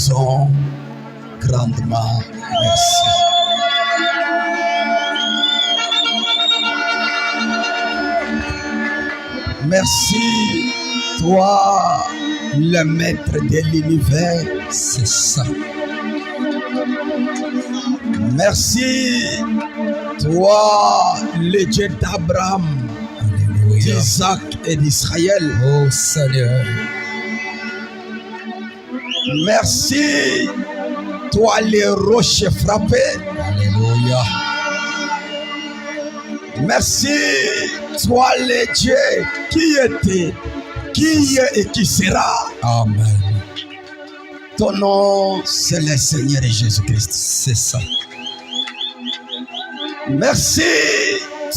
disons grandement merci. Merci, toi, le maître de l'univers. C'est ça. Merci, toi, le Dieu d'Abraham, d'Isaac et d'Israël. Oh Seigneur. Merci, toi, les rochers frappés. Alléluia. Merci, toi, le Dieu qui était, qui est et qui sera. Amen. Ton nom, c'est le Seigneur Jésus-Christ. C'est ça. Merci,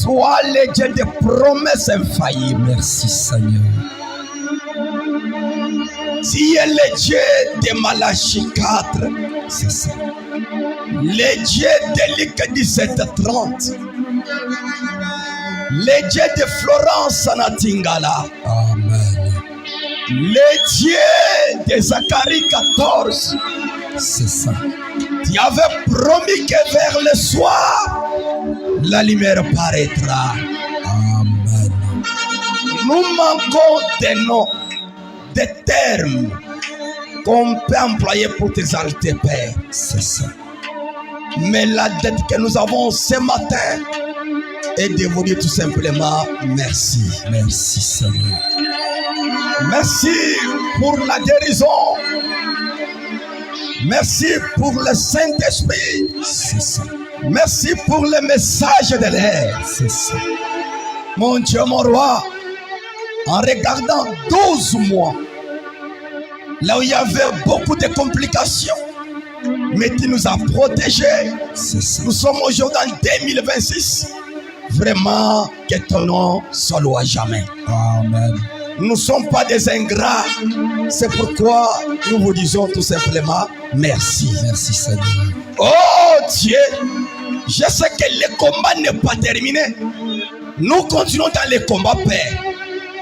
toi, le Dieu des promesses infaillibles. Merci Seigneur. Tu es le Dieu de Malachie 4. C'est ça. Le Dieu de Luc 17:30. Le Dieu de Florence Natingala. Amen. Le Dieu de Zacharie 14. C'est ça. Tu avais promis que vers le soir, la lumière paraîtra. Amen. Nous manquons des noms, des termes qu'on peut employer pour t'exalter, Père. C'est ça. Mais la dette que nous avons ce matin est de vous dire tout simplement merci. Merci Seigneur. Merci pour la guérison. Merci pour le Saint-Esprit. C'est ça. Merci pour le message de l'air. C'est ça. Mon Dieu, mon roi, en regardant 12 mois, là où il y avait beaucoup de complications, mais tu nous as protégés. C'est ça. Nous sommes aujourd'hui en 2026. Vraiment, que ton nom soit loué à jamais. Amen. Nous ne sommes pas des ingrats. C'est pourquoi nous vous disons tout simplement merci. Merci Seigneur. Oh Dieu, je sais que le combat n'est pas terminé. Nous continuons dans le combat, Père.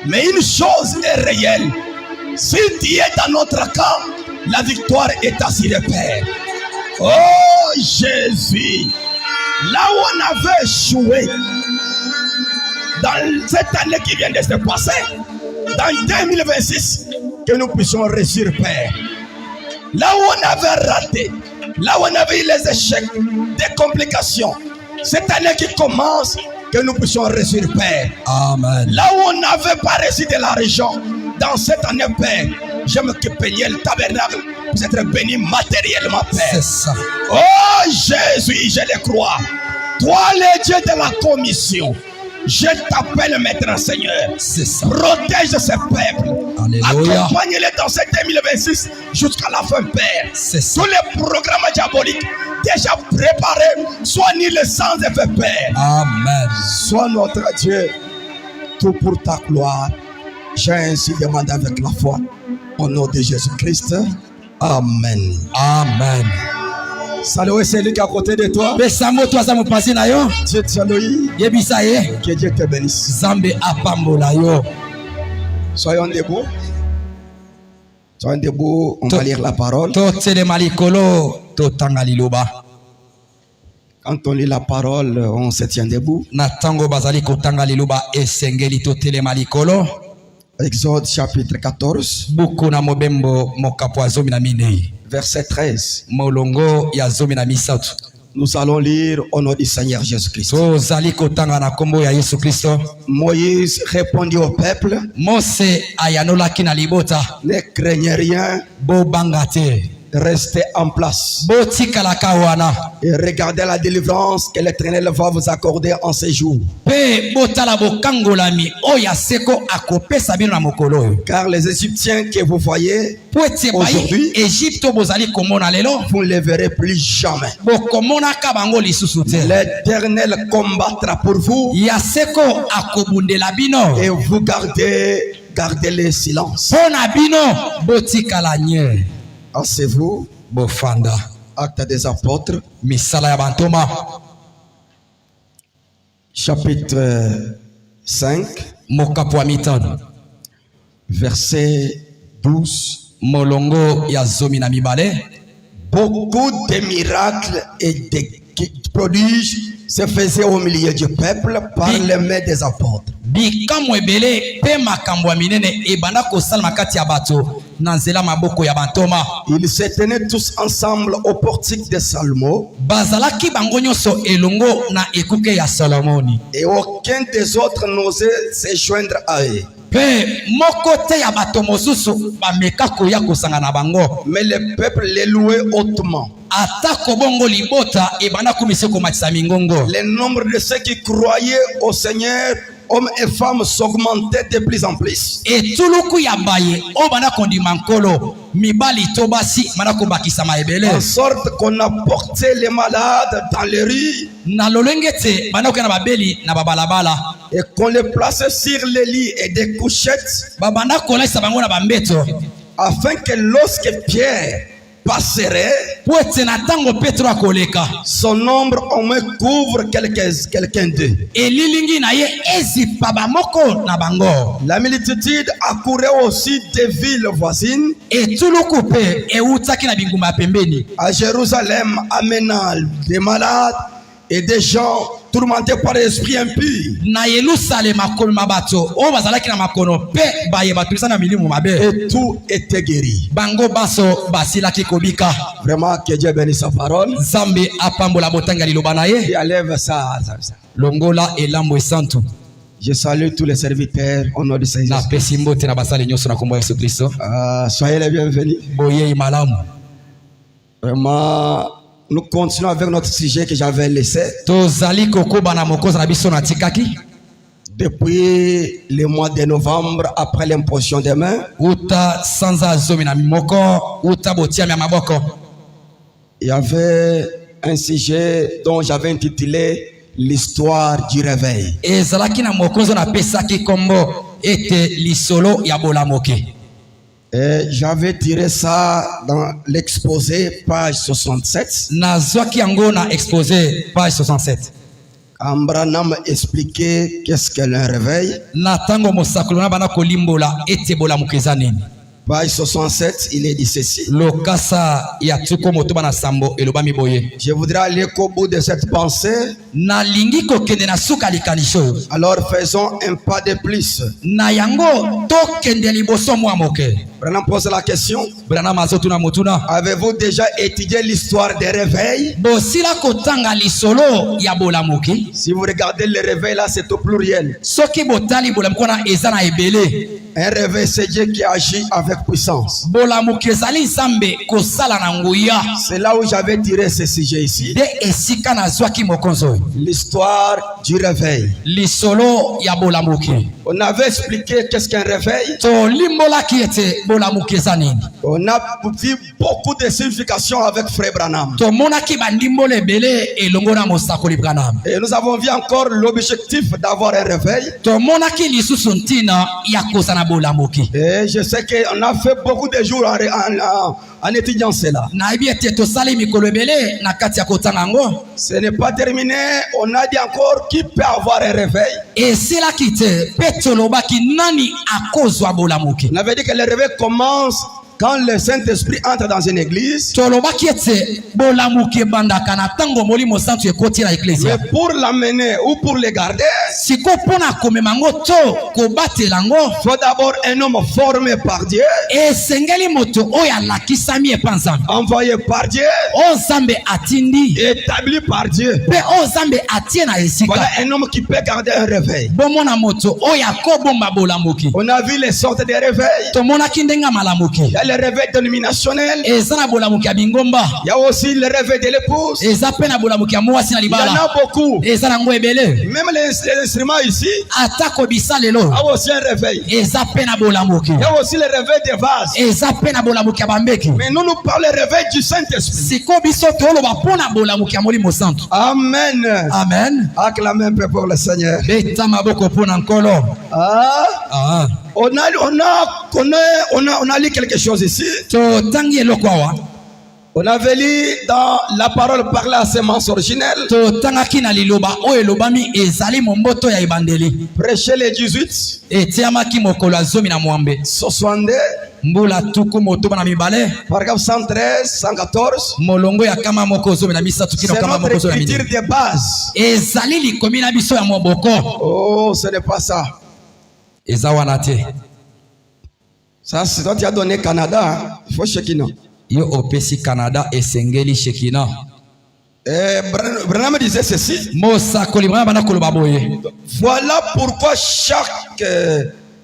Mais une chose est réelle. Si tu es dans notre camp, la victoire est assurée, Père. Oh Jésus, là où on avait échoué, dans cette année qui vient de se passer, dans 2026, que nous puissions réussir, Père. Là où on avait raté, là où on avait eu les échecs, des complications, cette année qui commence, que nous puissions réussir, Père. Amen. Là où on n'avait pas réussi de l'argent, dans cette année, Père, j'aime que payer le tabernacle pour être béni matériellement, Père. C'est ça. Oh Jésus, je le crois. Toi, le Dieu de la commission, je t'appelle Maître Seigneur. C'est ça. Protège ce peuple. Alléluia. Accompagne-les dans cette 2026 jusqu'à la fin, Père. C'est ça. Tous les programmes diaboliques déjà préparés, sois ni le sans effet, Père. Amen. Sois notre Dieu, tout pour ta gloire. J'ai ainsi demandé avec la foi. Au nom de Jésus-Christ. Amen. Amen. Salut, c'est lui qui est à côté de toi. Besamo toi ça me passe na yo. Dieu te salue. Yebisa ye. Que Dieu te bénisse. Zambe apambola yo. Soyons debout. Soyons debout. On va lire la parole. To tsele malikolo to tangaliloba. Quand on lit la parole, on se tient debout. Na tango bazali ko tangaliloba esengeli to tele malikolo. Exode chapitre 14. Buku na mobembo mokapo azomi na minei. Verset 13. Molongo ya zomi na misatu. Nous allons lire au nom du Seigneur Jésus-Christ. To zali ko tanga na kombo ya Yesu Kristo. Moïse répondit au peuple. Mose ayanolaki na libota. Ne craignez rien. Bo bangate. Restez en place Botikalaka wana. et regardez la délivrance que l'Éternel va vous accorder en ces jours. Pe botala bokangolami oya seko akopesa bino na mokolo. Car les Égyptiens que vous voyez aujourd'hui, Égypte bozali komona lelo. vous ne les verrez plus jamais. Bokomona ka bango lisusu te. L'Éternel combattra pour vous Ya seko akobundela bino. et vous gardez le silence. Pona bino botikala nye. Asseyez-vous. Bofanda. Actes des apôtres. Misala ya bantoma. Chapitre 5. Mokapo mitano. Verset 12 molongo ya zomi na mibale. Beaucoup de miracles et de prodiges se faisaient au milieu du peuple par les mains des apôtres. Bikamwe ebele pe makambo ya minene ebanda kosala makati ya bato na nzela maboko ya bantoma. Ils se tenaient tous ensemble au portique de Salomon. Bazalaki bango nyonso elongo na ekuke ya Solomoni. Et aucun des autres n'osait se joindre à eux. Pe moko te ya bato mosusu bameka koya kosanga na bango. Mais le peuple les louait hautement. Atako bongo libota ebanda kumise komatisa mingongo. Le nombre de ceux qui croyaient au Seigneur, hommes et femmes, s'augmentait de plus en plus. Et tuluku ya baye o banda kondima nkolo mibali to basi banda kobakisa maebele. En sorte qu'on a porté les malades dans les rues. Na lolengete banda kokana babeli na babalabala. Et qu'on les plaçait sur les lits et des couchettes. Babanda kolesa bango na bambeto. Afin que lorsque Pierre passerait, son ombre au moins couvre quelqu'un d'eux. La multitude accourait aussi des villes voisines à Jérusalem, amenant des malades et des gens tourmentés par l'esprit impur. Et tout était guéri. Vraiment que Dieu bénisse sa parole. Et élève ça. Je salue tous les serviteurs au nom de Seigneur. Soyez les bienvenus. Vraiment, nous continuons avec notre sujet que j'avais laissé. Depuis le mois de novembre, après l'imposition des mains, il y avait un sujet dont j'avais intitulé l'histoire du réveil. Et j'avais tiré ça dans l'exposé, page 67. Ambranam expliquait qu'est-ce qu'est un réveil. Page 67, il est dit ceci. Je voudrais aller au bout de cette pensée. Alors faisons un pas de plus. Branham pose la question. Avez-vous déjà étudié l'histoire des réveils? Si vous regardez le réveil là, c'est au pluriel. Un réveil, c'est Dieu qui agit avec puissance. C'est là où j'avais tiré ce sujet ici. L'histoire du réveil. On avait expliqué qu'est-ce qu'un réveil. On a vu beaucoup de significations avec Frère Branham. Et nous avons vu encore l'objectif d'avoir un réveil. Et je sais qu'on a fait beaucoup de jours en étudiant cela. Ce n'est pas terminé. On a dit encore qui peut avoir un réveil. On avait dit que le réveil commence quand le Saint-Esprit entre dans une église. Mais pour l'amener ou pour le garder, il faut d'abord un homme formé par Dieu, envoyé par Dieu, établi par Dieu. Voilà un homme qui peut garder un réveil. On a vu les sortes de réveils. Il y a le réveil dénominationnel. Il y a aussi le réveil de l'épouse. Il y en a beaucoup. Même l'instrument ici a aussi un réveil. Il y a aussi le réveil des vases. Mais nous parlons du réveil du Saint-Esprit. Amen. Amen. Acclamez un peu pour le Seigneur. On a lu quelque chose ici. On avait lu dans la parole par la sémence originelle. Prêcher les 18. 62. mbula tuku motoba na mibale Paragraphe 113, 114. molongo ya kama moko zo na misatu kino C'est kama notre moko zo na écriture mine de base. ezali likomi na biso ya moboko. Oh, ce n'est pas ça. Eza wana te. Ça, c'est toi qui as donné Canada. Hein? Il faut Shekina. Yo opesi Canada esengeli Shekina. Branham disait ceci. Mosa kolibra bana koloba boye. Voilà pourquoi chaque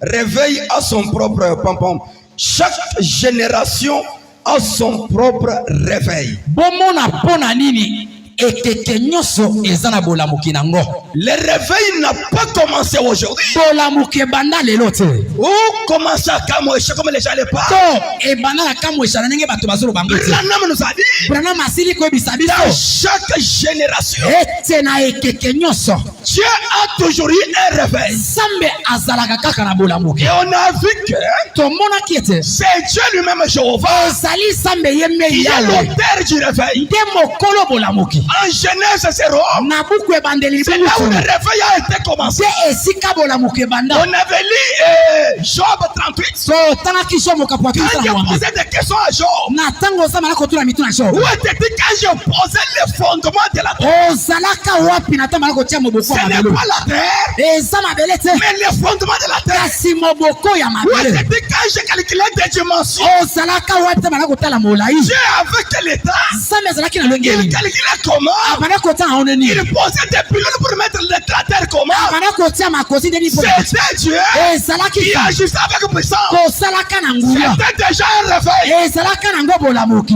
réveil a son propre pom-pom. Chaque génération a son propre réveil. Bomona pona nini ekeke nyoso ezana bolamuki nango. Le réveil n'a pas commencé aujourd'hui. Bolamuki banda lelo te. Ou commence à Kamouécha comme les gens les parlent. To e banda la Kamouécha na nenge bato bazolo bango te. Branham nous a dit. Branham asili ko bisabiso. Dans chaque génération. Ete na ekeke nyoso. Dieu a toujours eu un réveil. Sambe azalaka kaka na bolamuki. Et on a vu que To mona kiete. c'est Dieu lui-même Jéhovah. Ezali sambe yeme Il est yawe. l'auteur du réveil. Nde mokolo bolamuki. En Genèse 0, Na buku ebandeli c'est là où le réveil a été commencé. te esika bolamuki banda. On avait lu Job 38. So tanga kisho mokapo Quand akisa j'ai na posé des questions à Job, na tango sama na kotuna mitu na show. où était-il quand j'ai posé les fondements de la terre? Ozalaka wapi na tama na kotia moboko Ce ya n'est mabelo. pas la terre, Eza mabele te. mais les fondements de la terre. Kasi moboko ya Où mabele. était-il quand j'ai calculé des dimensions? Ozalaka wapi tama na kotala molai. Dieu avait quel état? Sama ezalaki na lwenge Il nini. calculait comment? Abana kota aone nini. Il posait des pylônes pour mettre la terre comment? Abana kotia makosi nini po. C'était Dieu Ezalaki qui sa. agissait avec puissance. Kosalaka na nguya. C'était déjà un réveil. Ezalaka na ngo bolamuki.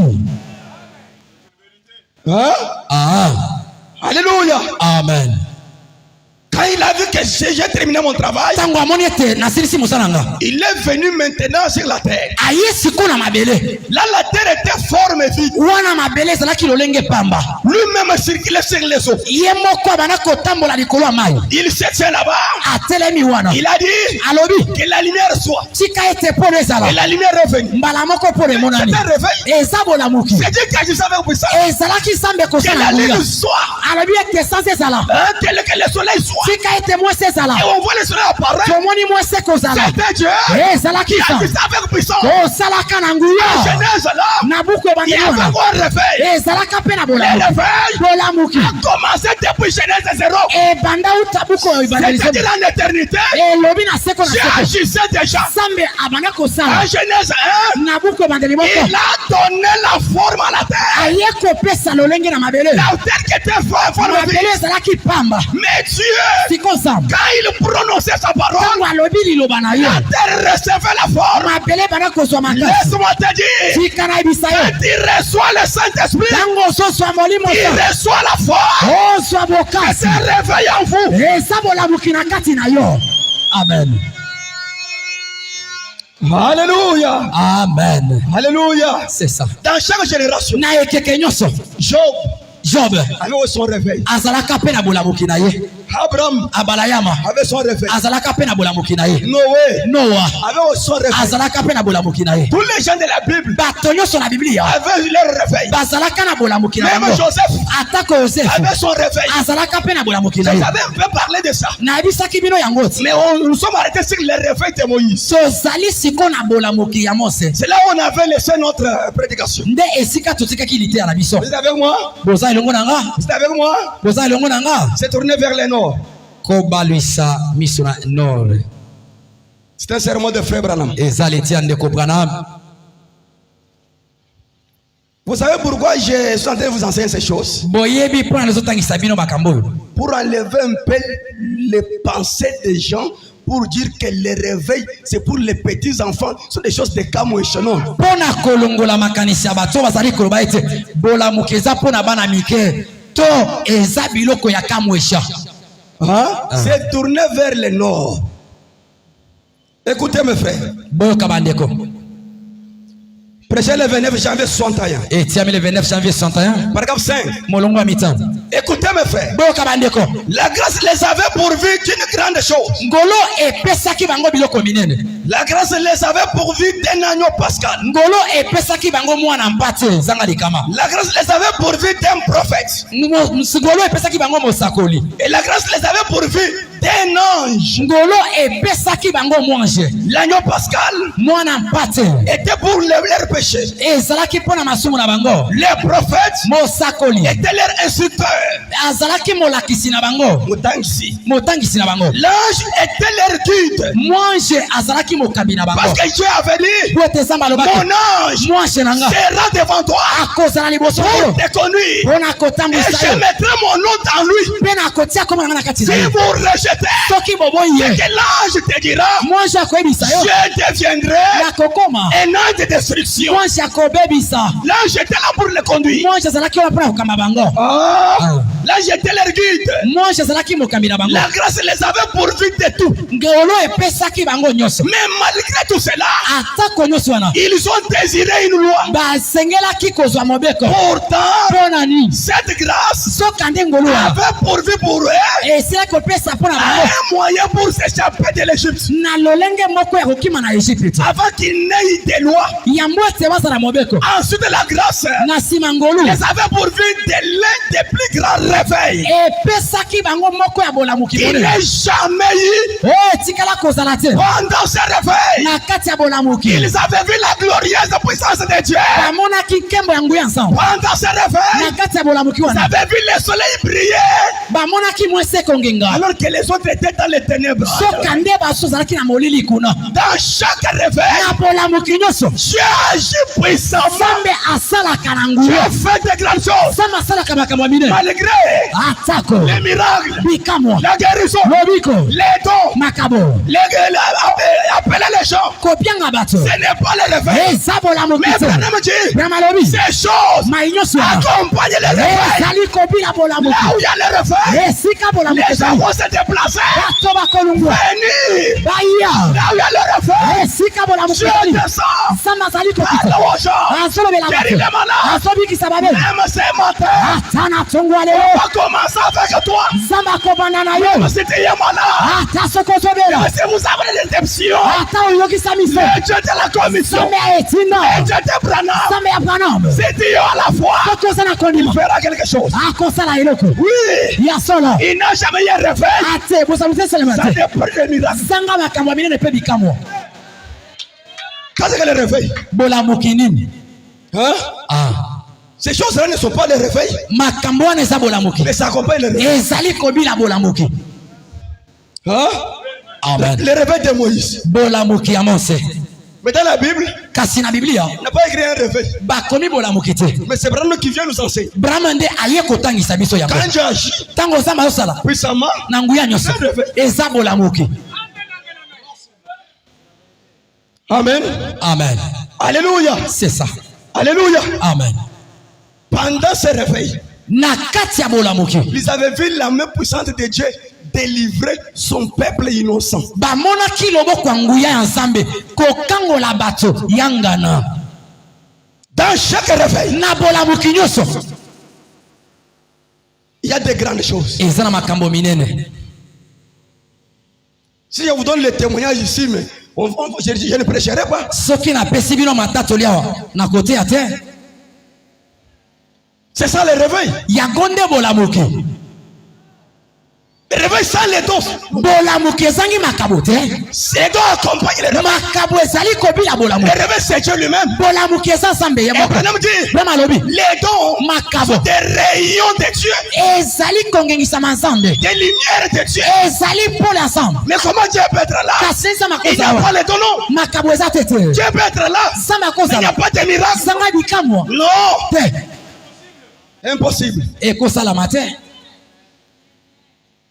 Hein? Ah. Alléluia. Amen. Quand il a vu que j'ai terminé mon travail, Tango amoni ete na silisi musalanga. il est venu maintenant sur la terre. Aye siko na mabele. Là, la terre était forme vide. Wana mabele ezalaki lolenge pamba. Lui-même circulait sur les eaux. Ye moko abana kotambola likolo ya mai. Il se tient là-bas. Atelemi wana. Il a dit Alobi. que la lumière soit. Tika ete polo ezala. Et la lumière est venue. Mbala moko polo emonani. C'est un réveil. Eza bolamuki. C'est Dieu qui agissait avec puissance. Ezalaki sambe Que kosala la nguya. lune soit. Alobi ete sans ezala. Hein, que le soleil soit. Tika ete mwese ezala. Et on voit le soleil apparaître. Tomoni mwese kozala. C'était Dieu Ezalaki qui sa. agissait avec puissance. Kosalaka na En nguya. Genèse là, Na buku il y ebandeli avait wana. un réveil. Ezalaka pe na Le bolamuki. réveil Bolamuki. a commencé depuis Genèse 0. Ebanda uta buku ebandeli. C'est-à-dire en éternité. Elobi na seko na Dieu seko. agissait déjà. Sambe abana En kosala. Genèse 1, Na buku ebandeli moko. il a donné la forme à la terre. Aye kopesa lolenge na mabele. La terre qui était forme Mabele vide. ezalaki pamba. Mais Dieu, Sikosa. quand il prononçait sa parole, Tango alobi liloba na yo. la terre recevait la forme. Mabele bana kozwa makasi. Laisse-moi te dire, Tika na ebisa yo. quand il reçoit le Saint-Esprit, Tango ososwa molimo il so. reçoit la forme. Oswa Et bokasi. c'est réveil en vous. Eza bolamuki na kati na yo. Amen. Alléluia. Amen. Alléluia. C'est ça. Dans chaque génération, Na ekeke nyonso. Job Job avait son réveil. azalaka pe na bolamuki na ye. Abraham Abalayama avait son réveil. azalaka pe na bolamuki na ye. Noé Noah avait son réveil. azalaka pe na bolamuki na ye. Tous les gens de la Bible Bato nyonso na Biblia avaient leur réveil. bazalaka na bolamuki na Même bango. Joseph Atako Yosefu avait son réveil. azalaka pe na bolamuki na ye. J'avais un peu parlé de ça. Nayebisaki bino yango ti. Mais nous sommes arrêtés sur le réveil de Moïse. Tozali siko na bolamuki ya Mose. C'est là où on avait laissé notre prédication. Nde esika totikaki liteya na biso. Vous êtes avec moi? Boza elongo na nga. Vous êtes avec moi? Boza elongo na nga. C'est tourné vers le nord. Kobalwisa miso na nord. C'est un sermon de frère Branham. Eza letia ndeko Branham. Vous savez pourquoi je suis en train de vous enseigner ces choses? Boyebi pona nezotangisa bino makambo. Pour enlever un peu les pensées des gens, pour dire que les réveils, c'est pour les petits enfants, ce sont des choses de Kamouécha. Non. Pona kolongola makanisi ya bato bazali koloba ete bolamuki eza pona bana mike to eza biloko ya Kamouécha. C'est tourné vers le nord. Écoutez mes frères. Boyoka bandeko. Prêchez le 29 janvier 61. Et tiami le 29 janvier 61. Paragraphe 5. Molongo ya mitan. Écoutez mes frères. Boyoka bandeko. La grâce les avait pourvu d'une grande chose. Ngolo epesaki bango biloko minene. La grâce les avait pourvu d'un agneau pascal. Ngolo epesaki bango mwana mpate zanga likama. La grâce les avait pourvu d'un prophète. Ngolo epesaki bango mosakoli. Et la grâce les avait pourvu un ange. ngolo epesaki bango mwange. L'agneau pascal mwana mpate était pour leurs péchés. ezalaki mpona masumu na bango. Les prophètes mosakoli étaient leurs instructeurs. azalaki molakisi na bango, motangisi na bango. L'ange était leur guide. mwange azalaki mokambi na bango. Parce que Dieu avait dit, po ete nzambe alobaki mon ange mwange na nga sera devant toi akozala liboso pour oyo te conduire. mpona Et kotambwisa je yo mettrai mon nom dans lui. mpe nakotia kombo na nga na kati na Si yo. vous rejetez, soki boboyi ye que l'ange te dira, mwange akoyebisa yo je deviendrai nakokoma un ange de destruction. mwange akobebisa. L'ange était là pour le conduire. mwange azalaki oyo mpona kokamba bango. L'ange était leur guide. mwange azalaki mokambi na bango. La grâce les avait pourvus de tout. ngelo epesaki bango nyonso. Mais malgré tout cela, atako nyonso wana ils ont désiré une loi. basengelaki kozwa mobeko. Pourtant, mpo nani cette grâce soka nde ngolu wana avait pourvu pour eux esili kopesa mpo na bango un moyen pour s'échapper de l'Égypte. na lolenge moko ya kokima na Egypte Avant qu'il n'ait eu des lois. yambo ete bazala mobeko. Ensuite, la grâce na nsima ngolu les avait pourvu de l'un des plus grands réveils. epesaki bango moko ya bolamuki Il monene. n'est jamais eu oyo etikala kozala te pendant ce réveil. na kati ya bolamuki. Ils avaient vu la glorieuse puissance de Dieu. bamonaki nkembo ya nguya nsambo Pendant ce na réveil, kati ya bolamuki ils wana. avaient vu le soleil briller. bamonaki mwese ekongenga Alors que les autres étaient dans les ténèbres. soka nde baso ozalaki na molili kuna. Dans chaque réveil, na bolamuki nyonso Dieu agit puissamment. nzambe asalaka na Dieu nguya. fait de grandes choses. nzambe asalaka makambo ya minene. Malgré atako les miracles, bikamwa la guérison, lobiko les dons, makabo appeler les gens. kopianga bato Ce n'est pas le réveil. eza bolamuki Mais te. Branham dit, brama lobi ces choses mai nyonso wana accompagnent le réveil. ezali kobila bolamuki. Là où il y a le réveil, esika bolamuki les gens ezali vont se déplacer. bato bakolungwa Venir. baya Là où il y a le réveil, esika bolamuki Dieu ezali descend. nzambe azali kokita Parle aux gens. azolobela Guéris les bato malades. azobikisa babele Même ce matin, ata na tongwa lelo on va commencer avec toi. nzambe akobanda na yo Même si tu es malade, ata soki ozobela même si vous avez des déceptions, ata oyokisa miso le Dieu de la commission, nzambe ya le etina Dieu de Branham, nzambe ya branam si tu es à la foi, soki oza na il kondima fera quelque chose. akosala eloko Oui, ya solo il n'a jamais eu un réveil. ate bosamusi esalema Ça te dépend des miracles. zanga makambo ya minene mpe bikamwa. Quand c'est que le réveil, bolamuki nini hein? Ces choses-là ne sont pas le réveil, makambo wana eza bolamuki mais ça accompagne le réveil. ezali kobila bolamuki. Hein? amen. Le réveil de Moïse. bolamuki ya mose Mais dans la Bible, kasi na biblia on n'a pas écrit un réveil. bakomi bolamuki te. Mais c'est Branham qui vient nous enseigner. brahma nde aye kotangisa biso yango. Quand Dieu agit ntango nzambe azosala puissamment, na nguya nyonso eza bolamuki. amen. amen. Alléluia. c'est ça. Alléluia. amen. Pendant ce réveil, na kati ya bolamuki ils avaient vu la main puissante de Dieu délivrer son peuple innocent. bamonaki loboko ya nguya ya nzambe kokangola bato yangana. Dans chaque réveil, na bolamuki nyonso il y a de grandes choses. eza na makambo minene. Si je vous donne le témoignage ici, mais je ne prêcherai pas. soki napesi bino matatoli awa na kote ya te C'est ça le réveil. yango nde bolamuki. Le réveil sans les dons. bolamuki ezangi makabo te. C'est dons accompagnent le réveil. makabo ezali kobila Le bolamuki. réveil, c'est Dieu lui-même. bolamuki eza nzambe ye Et moko. Branham dit, brama lobi les dons makabo sont des rayons de Dieu, ezali kongengisama nzambe des lumières de Dieu. ezali pole ya nzambe. Mais comment Dieu peut être là? kasi nzambe Il n'y a akozala pas les dons, non. makabo eza te te. Dieu peut être là. nzambe Mais il n'y a akozala pas de miracle. zanga bikamwa Non. te Impossible. ekosalama te.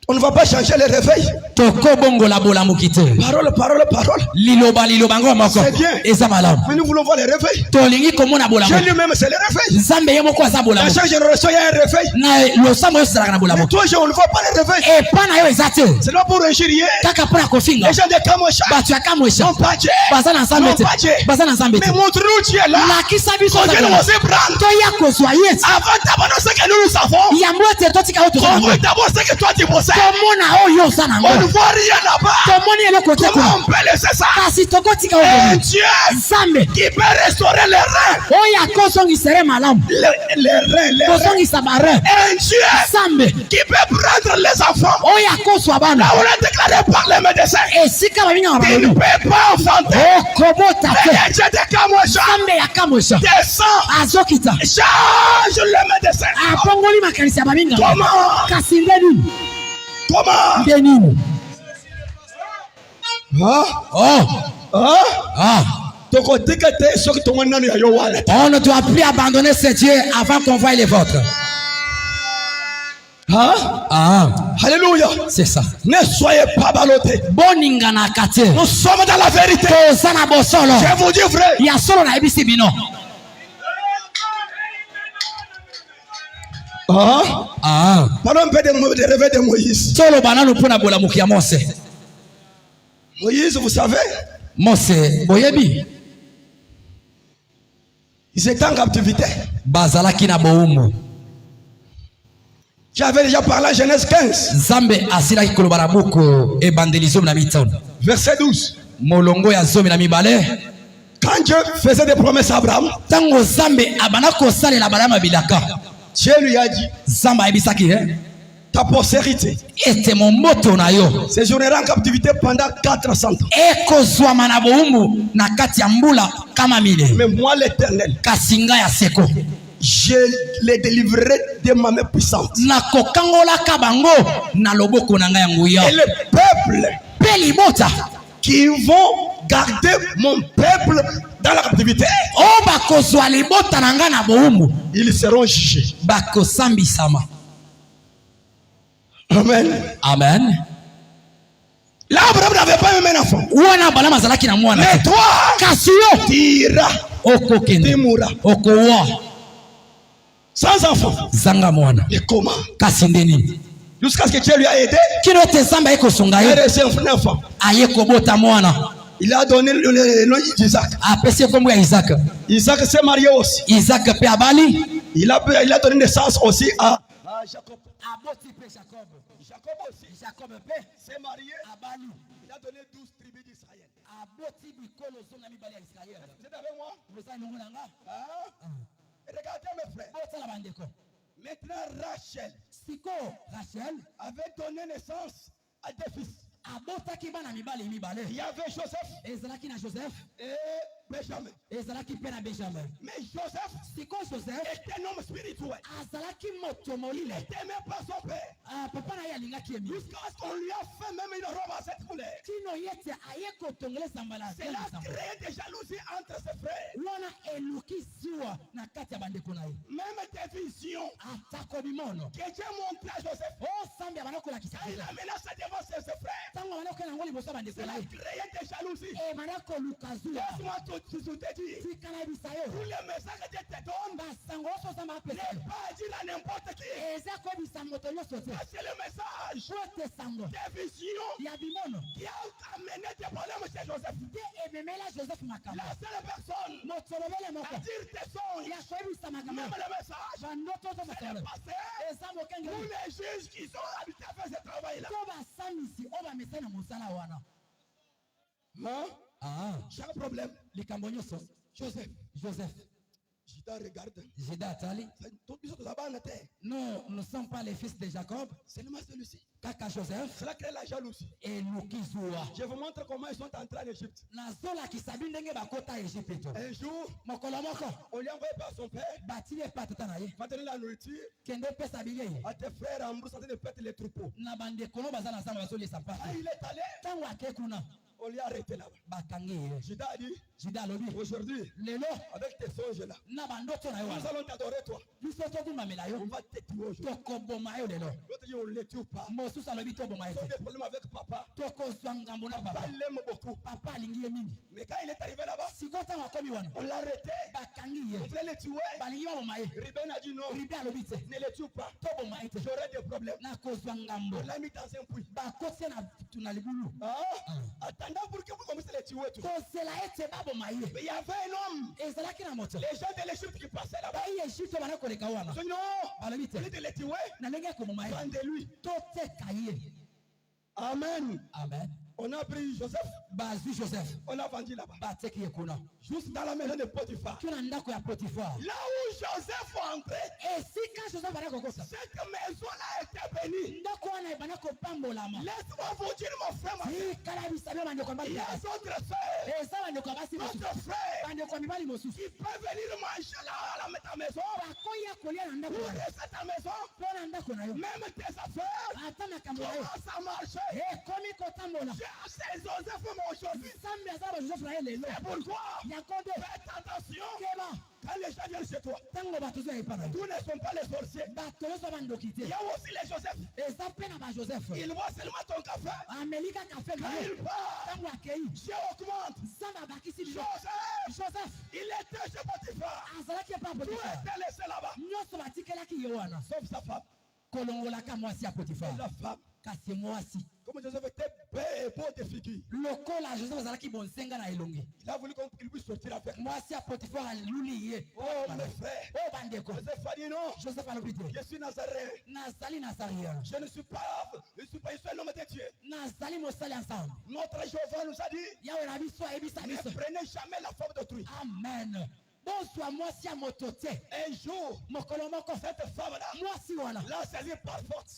On ne va pas changer le réveil. tokobongola bolamuki te. Parole, parole, parole. liloba ngo moko C'est bien. eza malamu. Mais nous voulons voir le réveil. tolingi komona Dieu bolamuki. lui-même, c'est le réveil. nzambe ye moko aza Dans bolamuki. chaque génération, il y a un réveil. na losambo oyo ezalaka na Mais bolamuki. toi, on ne voit pas le réveil. epa na yo eza te C'est là pour injurier. kaka mpona kofinga Les gens de Kamosha. bato ya kamwesha Non, pas Dieu. baza na nzambe Non, te pas Dieu. baza na nzambe te. Mais montre-nous Dieu là. lakisa biso Quand Dieu nous nzambe. a prendre. toya kozwa ye ti Avant d'abandonner ce que nous savons. yango ete totika oyo On tozango veut d'abord ce que toi tu possèdes. tomona oyo sana ngo On ne voit rien là-bas. tomoni ele côté Comment on peut laisser ça? kasi tokotika Un oyo Dieu Zambe qui peut restaurer les reins. oyo akosongisere malamu Les reins. kosongisa bare Un Dieu Zambe qui peut prendre les enfants. oyo akoswa bana Là, on a déclaré par les médecins. esika babinga Tu ne baboni peux pas enfanter. okobota te Mais Dieu te camocha. Zambe yakamwesa Descends. azokita Change le médecin. apongoli makanisi ya babinga Comment? kasi nde nini Comment? nde nini Tokotikete soki tongo nanu ya yo wala. on ne doit plus abandonner ce Dieu avant qu'on voie les vôtres. Alléluia. C'est ça. Ne soyez pas ballottés. Boningana kate. Nous sommes dans la vérité. Tozana bosolo. Je vous dis vrai. Ya solo na ebisi bino. Parlons un peu de rêve de Moïse. Solo bananu pona bola mukia Mose. Moïse, vous savez, Mose boyebi. Ils étaient en captivité. Bazalaki na boumu. J'avais déjà parlé en Genèse 15. Zambe asila kikolobara buku evangelisme na mitone. Verset 12. Molongo ya zomi na mibale. Quand Dieu faisait des promesses à Abraham, Tango Zambe abana kosale la balama bilaka. Dieu lui a dit, Zamba ebisaki ta postérité ete mon moto na yo séjournera en captivité pendant 400 ans. ekozwa na boumu na kati ya mbula kama mile. Mais moi l'Éternel, Kasinga ya seko. je les délivrerai de ma main puissante. Na kokangola kabango na loboko na ngai nguya. Et le peuple Peli bota qui vont garder mon peuple dans la captivité, o bakozwa libota na ngai na boumu ils seront jugés. bakosambisama. Amen. Amen. Là, Abraham n'avait pas même un enfant. Wana balama zalaki na mwana. Mais toi, Kasiyo tu iras, okokende tu mourras okowa sans enfant. zanga mwana. Et comment? Kasi ndeni Jusqu'à ce que Dieu lui a aidé, kino te Zamba ekosonga il a ye reçu un enfant. aye kobota mwana. Il a donné le nom d'Isaac. Apesi kombo ya Isaac. Isaac s'est marié aussi. Isaac pe abali. Il a donné naissance aussi à Jacob. Aboti pe Jacob. Jacob aussi Jacob pe s'est marié. abali. Il a donné 12 tribus d'Israël. Aboti bikolo zonga mibali ya Israël. Vous êtes avec moi? Vous êtes nongo nanga. Regardez mes frères. Bota la bandeko. Maintenant, Rachel Siko Rachel avait donné naissance à des fils. abotaki bana mibali mibale. Il y avait Joseph Ezalaki na Joseph. et Benjamin. Ezalaki pe na Benjamin. Mais Joseph Siko Joseph était un homme spirituel. azalaki moto molile. Il n'aimait pas son père. Papa na ye alingaki emi. Jusqu'à ce qu'on lui a fait même une robe à cette couleur. Tino yete aye kotongela zambala. Cela a créé des jalousies entre ses frères. Wana eluki ziwa na kati ya bandeko na ye. Même des visions Atako bimono. que Dieu montrait à Joseph. Oh Sambi abana kolakisa. Il a menacé devant ses frères. Tango abana kola ngoli bosa bandeko Cela na a ye. créé des jalousies. Bana koluka zuwa. Laisse-moi tout te dire. Tikana bisayo. Tous les messages que Dieu te donne, Basango so Samba n'est apesa. pas dire à n'importe qui. Eza ko bisango to nyoso te. C'est le message Shote sango. des visions Ya bimono. qui a amené des problèmes chez Joseph. De ememela Joseph makama. La seule personne Motolobele moko. à dire tes songes, Ya koyebisa makama. même le message, Bandoto to c'est basolo. le passé. Eza mokenge. Tous les juges qui sont habités à faire ce travail-là. To basamisi o bamesana mosala wana. J'ai un problème. Likambo nyonso. Joseph, Joseph. je te regarde. Judas atali. Tout le monde là-bas en terre. Non, nous ne sommes pas les fils de Jacob. Seulement celui-ci. Kaka Joseph. Cela crée la jalousie. Eluki zuwa. Je vous montre comment ils sont entrés en Égypte. Nazolakisa bino ndenge bakota Égypte. Un jour, Mokolo moko. on lui a envoyé par son père. Batile pa tata na ye. Va donner la nourriture Kende pesa bilei. à tes frères en brousse en train de perdre les troupeaux. Na bandeko no baza na zamba bazolesa Quand mpasi. il est allé, Tango ake kuna. on lui a arrêté là-bas. Bakangi ye. Judas a dit, Judas alobi. aujourd'hui, Lelo. avec tes songes là, Na bandoto na yo nous wana. allons t'adorer toi. Biso tokundamela yo. On va te tuer aujourd'hui. Tokoboma yo lelo. L'autre dit, on ne les tue pas. Mosusu alobi toboma Ils ye ont te. des problèmes avec papa. Tokozwa ngambo na Papa papa. l'aime beaucoup. Papa alingi ye mingi. Mais quand il est arrivé là-bas, On l'a arrêté. On voulait le tuer. Ruben a dit non. Ne le tue pas. J'aurai des problèmes. On l'a mis dans un puits. Attendant pour que vous commenciez à le tuer. Tout. Mais il y avait un homme. Les gens de l'Égypte qui passaient là-bas. Ils ont dit non. Il de le tuer. Vendez-lui. Amen. Amen. On a pris Joseph. On l'a vendu là-bas. Juste dans la maison de Potiphar. Là où Joseph entrait. Cette maison-là était bénie. Laisse-moi vous dire, mon frère, ma soeur. Il y a d'autres frères. Notre frère. Qui peut venir manger là à ta maison. Ou rester à ta maison. Même tes affaires. Comment ça marche? J'ai acheté Joseph aujourd'hui. C'est pourquoi faites attention. Quand les gens viennent chez toi, tous ne sont pas les sorciers. Il y a aussi les Joseph. Ils voient seulement ton café. Quand il part, Dieu augmente. Joseph, il était chez Potiphar. Tout était laissé là-bas. Sauf sa femme. Et la femme. Comme Joseph était beau de figure. Il a voulu qu'il puisse sortir avec. Oh mes frères. Joseph a dit non. Je suis Nazaréen. Je ne suis pas un homme de Dieu. Notre Jéhovah nous a dit ne prenez jamais la forme d'autrui. Amen. Bonsoir, moi si à motote. Un jour, cette femme-là, l'a saisi par force.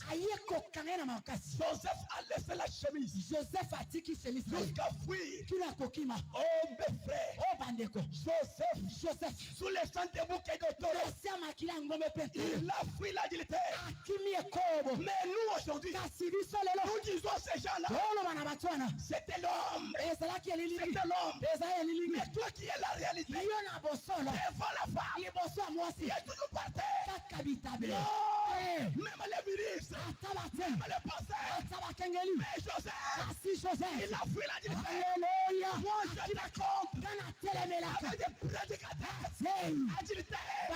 Joseph a laissé la chemise. Joseph a dit qu'il s'est mis jusqu'à fuir. Oh mes frères, Joseph, sous les champs de bouquets d'autorité, il a fui l'adultère. Mais nous aujourd'hui, nous disons ces gens-là, c'était l'homme. Mais toi qui es la réalité, devant la femme, il est toujours par terre. Même les ministres, même les pasteurs. Mais Joseph, il a fui l'adultère. Moi je te compte avec des prédicateurs adultères.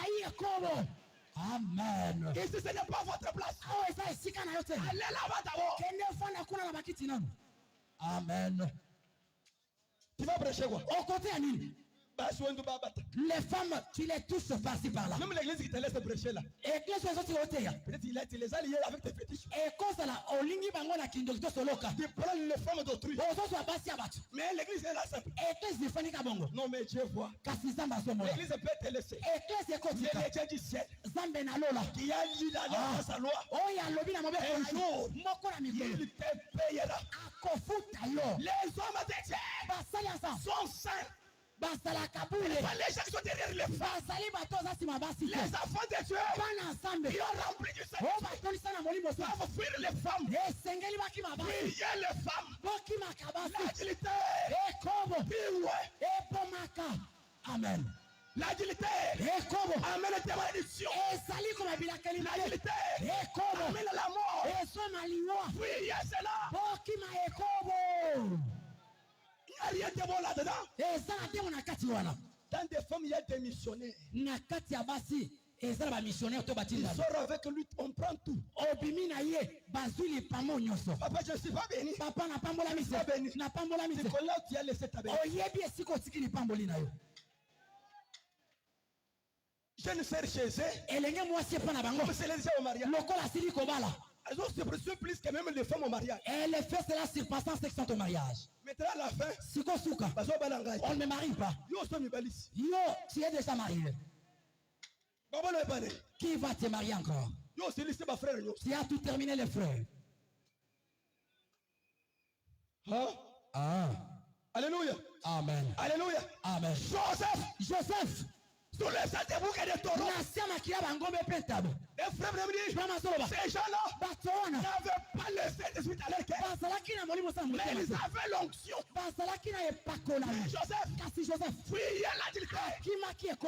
Amen. Et si ce n'est pas votre place, allez là-bas d'abord. Amen. Tu vas prêcher quoi? Au côté à Nîmes. Les femmes, tu les touches par-ci par-là. Même l'église qui te laisse prêcher là. Peut-être il les a liés avec tes fétiches. Et comme ça là, au lingi bangona kindolto soloka. De prendre les femmes d'autrui. Mais l'église est là simple. Non mais Dieu voit. L'église peut te laisser. Mais les dieux du ciel. Qui a dit dans sa loi. Un jour, il te payera. Les hommes de Dieu sont saints. Les gens qui sont derrière les femmes. Les enfants de Dieu. Ils ont rempli du Saint-Esprit. Ils doivent fuir les femmes. Prier les femmes. L'agilité. Amen. L'agilité amène des malédictions. L'agilité amène la mort. Priez cela. Il n'y a rien de bon là-dedans. Dans des femmes, il y a des missionnaires. Ils sortent avec lui, on prend tout. Papa, je ne suis pas béni. Pas béni. C'est qu'on l'a qui a laissé ta béni. Je ne sais chez eux. Comme c'est les au mariage. Elles ont se plus que même les femmes au mariage. Et les fesses là surpassant 600 au mariage. Maintenant à la fin, on ne marie pas. Yo, tu es déjà marié. Qui va te marier encore? Tu as tout terminé les frères. Alléluia. Amen. Alléluia. Amen. Joseph, Sous les ailes des boucs et des taureaux. Les frères me disent, ces gens-là n'avaient pas le Saint-Esprit à leur cœur. Mais ils avaient l'onction. Mais Joseph, fuyez l'adultère.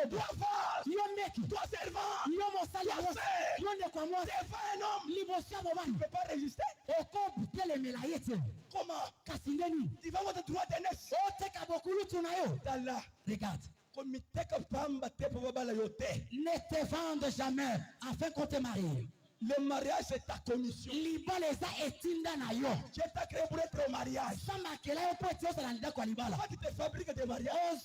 Toi fort, toi servant, toi sœur, devant un homme. Tu ne peux pas résister. Comment? Tu vas avoir droit d'aînesse. Regarde. Ne te vende jamais afin qu'on te marie. Le mariage c'est ta commission. Dieu t'a créé pour être au mariage. Pourquoi tu te fabriques des mariages?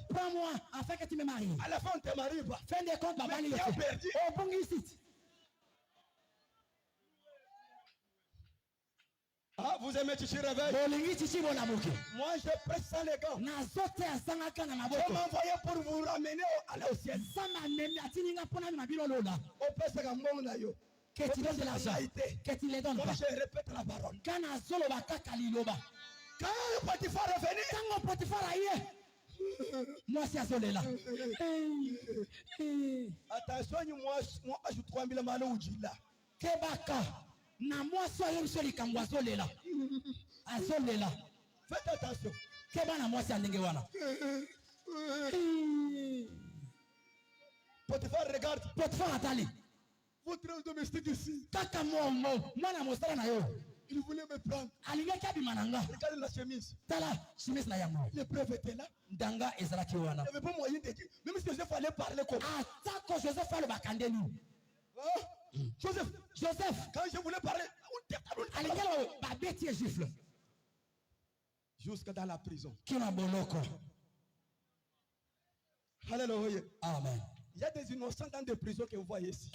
Prends-moi afin que tu me maries. À la fin on te marie pas. Fin de compte, mais tu as perdu. Ah, vous aimez Chichi Réveil? Moi je presse ça les gars. Je m'envoyais pour vous ramener au ciel. Que tu donnes de l'argent, que tu les donnes pas. Comme je répète la parole. Quand Potiphar est venu, moi c'est Azolela. Attention, moi ajoute 3000 malou ujila. Kebaka. Na moi soyez soli kambwa Azolela. Azolela. Faites attention. Keba na moi c'est ndenge wana. Potiphar regarde. Potiphar atali. Votre domestique ici. Kaka moi na mosala na yo. Il voulait me prendre. Alingaki abimananga. Regarde la chemise. Tala chemise na yango. Le preuve était là. Danga ezalaki wana. Il n'y avait pas moyen de dire. Même si Joseph allait parler comme. Atako Joseph allait bakandeni. Joseph. Quand je voulais parler. Alingalo babeti gifle. Jusque dans la prison. Kina boloko. Alléluia. Amen. Il y a des innocents dans des prisons que vous voyez ici.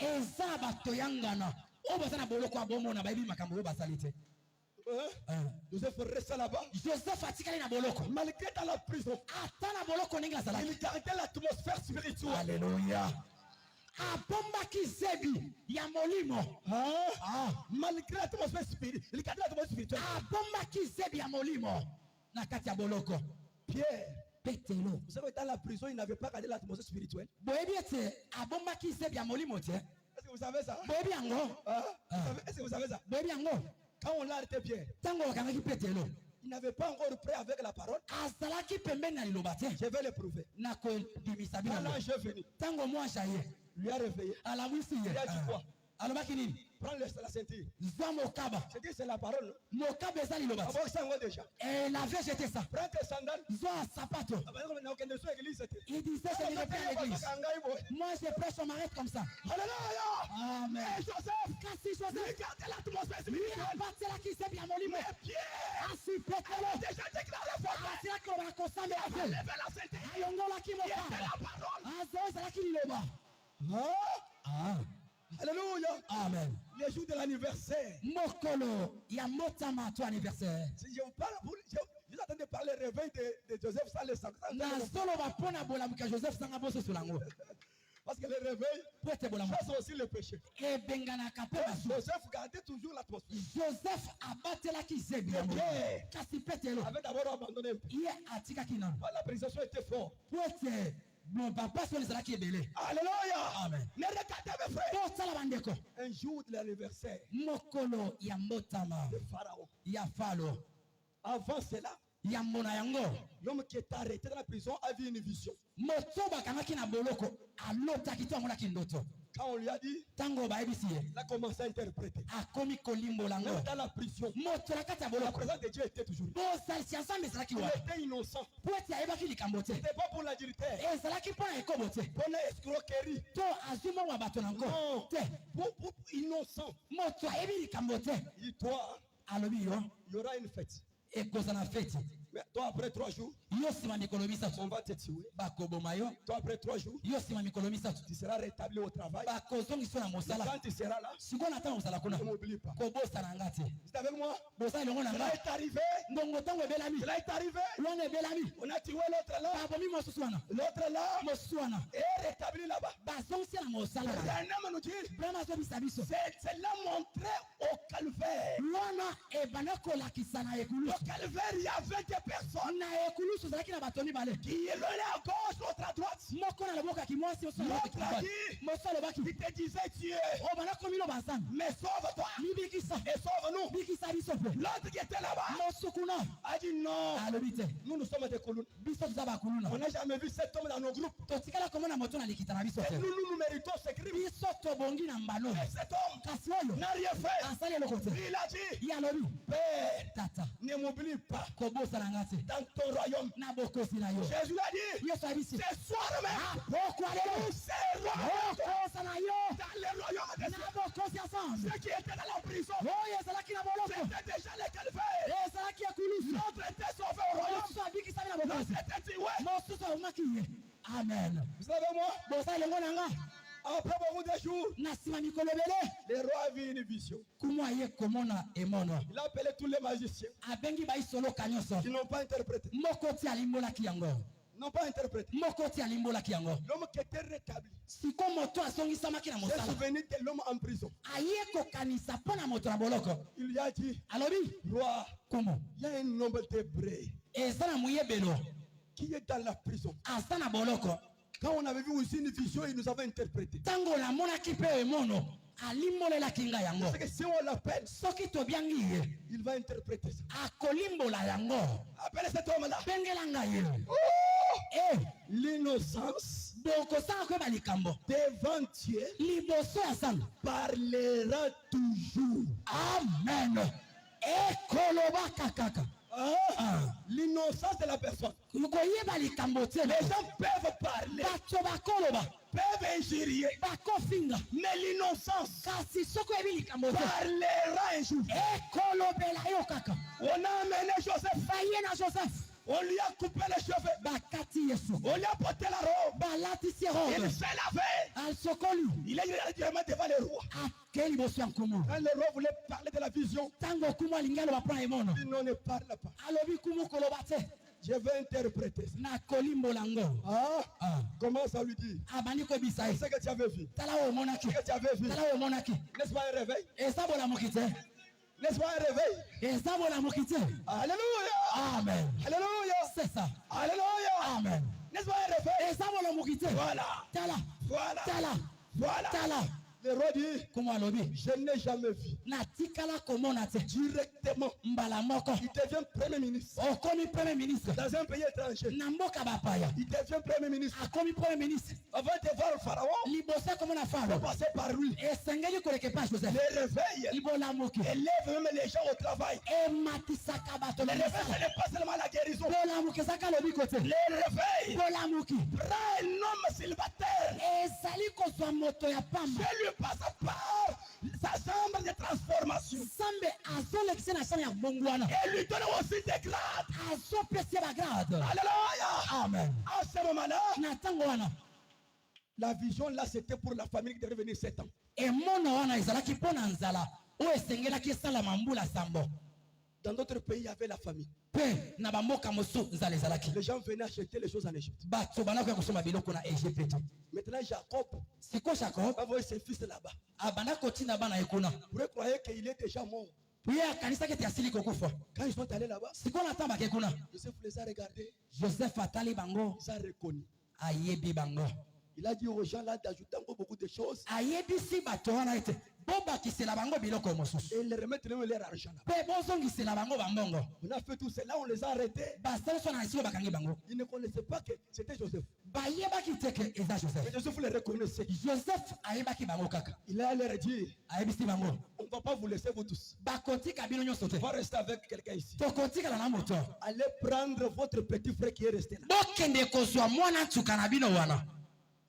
Joseph reste là-bas. Joseph atikali na boloko. Malgré dans la prison. Il gardait l'atmosphère spirituelle. Alléluia. Abombaki zebi ya molimo. Malgré l'atmosphère spirituelle. Il gardait l'atmosphère spirituelle. Abombaki zebi ya molimo. Na kati ya boloko. Pierre. Petelo. Vous savez, dans la prison, il n'avait pas gardé l'atmosphère spirituelle. Est-ce que vous savez ça? Est-ce que vous savez ça? Quand on l'a arrêté Pierre, il n'avait pas encore prêt avec la parole. Je vais le prouver. Quand l'ange est venu, lui a réveillé. Il a dit quoi? Prends la ceinture. C'est dit c'est la parole. Déjà. Elle avait jeté ça. Prends tes sandales. Il disait je n'irai pas à l'église. Moi je prêche, on m'arrête comme ça. Alléluia. Amen. Joseph. Kasi Joseph. Regardez l'atmosphère spirituelle. Mais Pierre. Déjà déclaré fort. Enlevez la ceinture. La parole. Alléluia. Amen. Les jours de l'anniversaire. Mokolo ya motama to anniversaire. Si je vous parle, vous attendez parler le réveil de Joseph sans le sang. Parce que le réveil, ça c'est aussi le péché. Joseph gardait toujours l'atmosphère. Joseph abatelaki zebi. Kasi petelo. Avait d'abord abandonné. La présentation était forte. Mon papa sur les alaki ebele. Alléluia. Amen. Ne regardez mes frères. Un jour de l'anniversaire. Mokolo ya motama. De Pharaon. Ya Pharaon. Avant cela. Ya mona yango. L'homme qui est arrêté dans la prison avait une vision. Motoba kangaki na boloko. Alota kitu amona kindoto. Quand on lui a dit, il a commencé à interpréter. Dans la prison, la présence de Dieu était toujours. Il était innocent. Ce n'était pas pour l'adultère, pour l'escroquerie. Non, pour innocent. Il dit, toi, il y aura une fête. Mais toi, après 3 jours, on va te tuer. Toi, après 3 jours, tu seras rétabli au travail. Quand tu seras là, ne m'oublie pas. C'est avec moi. Cela est arrivé. Cela est arrivé. On a tué l'autre là. L'autre là est rétabli là-bas. Un homme nous dit, c'est là montré au calvaire. Au calvaire, il y avait des personnes tozalaki na bato mibale. Qui est l'un à gauche, l'autre à droite. Moko na loboko ya kimwasi, L'autre a dit, moso alobaki, il te disait tu es. oh banakomi lo bazana. Mais sauve-toi Mibikisa. et sauve-nous. Bikisa biso pe. L'autre qui était là-bas Moso kuna. a dit non. Alobi te. Nous sommes des colonnes. Biso toza bakuluna. On n'a jamais vu cet homme dans nos groupes. Totikala komona moto na likita na biso te. Nous méritons ce crime. Biso tobongi na mbano. Et cet homme Kasi oyo n'a rien fait. asali eloko te. Il a dit, Ye alobi, Père, tata, ne m'oublie pas kobosana nga te. dans ton royaume. Na bokosi na yo. Jésus a dit, Yesu abisi. ce soir même, Boko alelo. nous serons Bokosa na yo. dans le royaume des cieux. Na bokosi ensemble. Ceux qui étaient dans la prison, Oyo ezalaki na boloko. c'était déjà les calvaires. Ezalaki ekulusu. L'autre était sauvé au royaume. Mosusu abikisami na bokosi. L'autre était dit, ouais. Mosusu aomaki ye. Amen. Vous savez moi, Bosa elengo na nga. après beaucoup de jours, Na nsima mikolo ebele. le roi a vu une vision. Kumu aye komona emono. Il a appelé tous les magiciens Abengi baisoloka nyonso. qui n'ont pas interprété. Moko ti alimbolaki yango. N'ont pas interprété. Moko ti alimbolaki yango. L'homme qui était rétabli. Siko moto asongisamaki na J'ai mosala. souvenu de l'homme en prison. Aye kokanisa mpo na moto na boloko. Il lui a dit, Alobi, roi, kumu. il y a un homme d'hébreu Eza na muyebelo. qui est dans la prison. Asa na boloko. Quand on avait vu aussi une vision, il nous avait interprété. Tango namonaki mpe emono. Alimbolelaki nga yango. Parce que si on l'appelle, Soki tobiangi ye. il va interpréter ça. Akolimbola yango. Appelez cet homme-là. Bengela nga ye. Oh, Eh, l'innocence bokosala koyeba likambo. devant Dieu Liboso ya Nzambe. parlera toujours. Amen. Ekolobaka kaka. L'innocence de la personne. Koyeba likambo te. Les gens peuvent parler, Bato bakoloba. peuvent injurier, Bakofinga. mais l'innocence Kasi soko yebi likambo te. parlera un jour. Ekolobela yo kaka. On a amené Joseph, Baye na Joseph. on lui a coupé les cheveux, Bakati Yesu. on lui a porté la robe, Balatisi il robe. s'est lavé, Alsokoli. il est directement devant le roi. Akeli boso ya nkumu. Quand le roi voulait parler de la vision, Tango kumu alingi aloba mpo na emono. il n'en ne parle pas. Alobi kumu koloba te. Je vais interpréter ça. Na kolimbola ngo. Ah, comment ça lui dit? Abandi koyebisa ye. C'est que tu avais vu. Tala oyo omonaki. C'est que tu avais vu. Tala oyo omonaki. N'est-ce pas un réveil? Eza bolamuki te. N'est-ce pas un réveil? Eza bolamuki te. Alléluia! Amen. Alléluia! C'est ça. Alléluia! Amen. N'est-ce pas un réveil? Eza bolamuki te. Voilà! Tala. Voilà! Tala. Voilà! Tala. Le roi dit, Kumu alobi. je n'ai jamais vu. Natikala komona te. Directement, Mbala moko. il devient premier ministre Okomi premier ministre. dans un pays étranger. Na mboka bapaya. Il devient premier ministre. Akomi premier ministre. Avant de voir le pharaon, Liboso komona il faut faro. passer par lui. Esengeli koleke pa Joseph. Le réveil Ibolamuki. élève même les gens au travail. Ematisaka bato Le na réveil, misala. ce n'est pas seulement la guérison. Bolamuki ezaka lobi kote. Le réveil Bolamuki. prend un homme célibataire. Ezali kozwa moto ya pamba. Je lui passe par sa chambre de transformation. Nzambe azolekisa na chambre ya bongwana. Et lui donne aussi des grades. Azopesa bagrade. Alléluia. Amen. À ce moment-là, Na ntango wana la vision là, c'était pour la famille qui devait revenir 7 ans. emono wana ezalaki mpo na nzala oyo esengelaki esalama mbula sambo. Dans d'autres pays, il y avait la famille. Mpe na bamboka mosusu nzala ezalaki. Les gens venaient acheter les choses en Égypte. Bato banaki ya kosomba biloko na Egypte. Maintenant, Jacob Siko Jacob va voir ses fils là-bas. abanda kotinda bana ekuna. Vous croyez qu'il est déjà mort. Ye akanisaki ete asili kokufa. Quand ils sont allés là-bas, Siko na tamba kekuna. Joseph les a regardés. Joseph atali bango, Il a reconnu. ayebi bango. Il a dit aux gens là d'ajouter encore beaucoup de choses. Ayebisi bato wana ete bobakisela bango biloko mosusu. Et ils remettent même leur argent là. Mpe bozongisela bango bambongo. On a fait tout cela, on les a arrêtés. Basali so na esilo bakangi bango. Ils ne connaissaient pas que c'était Joseph. Bayebaki te ke eza Mais Joseph. Joseph les reconnaissait. Joseph ayebaki bango kaka. Il a leur dit, Ayebisi bango. on ne va pas vous laisser vous tous. Bakotika bino nyonso te. On va rester avec quelqu'un ici. Tokotikala na moto. Allez prendre votre petit frère qui est resté là. Bokende kozwa mwana ntuka na bino wana.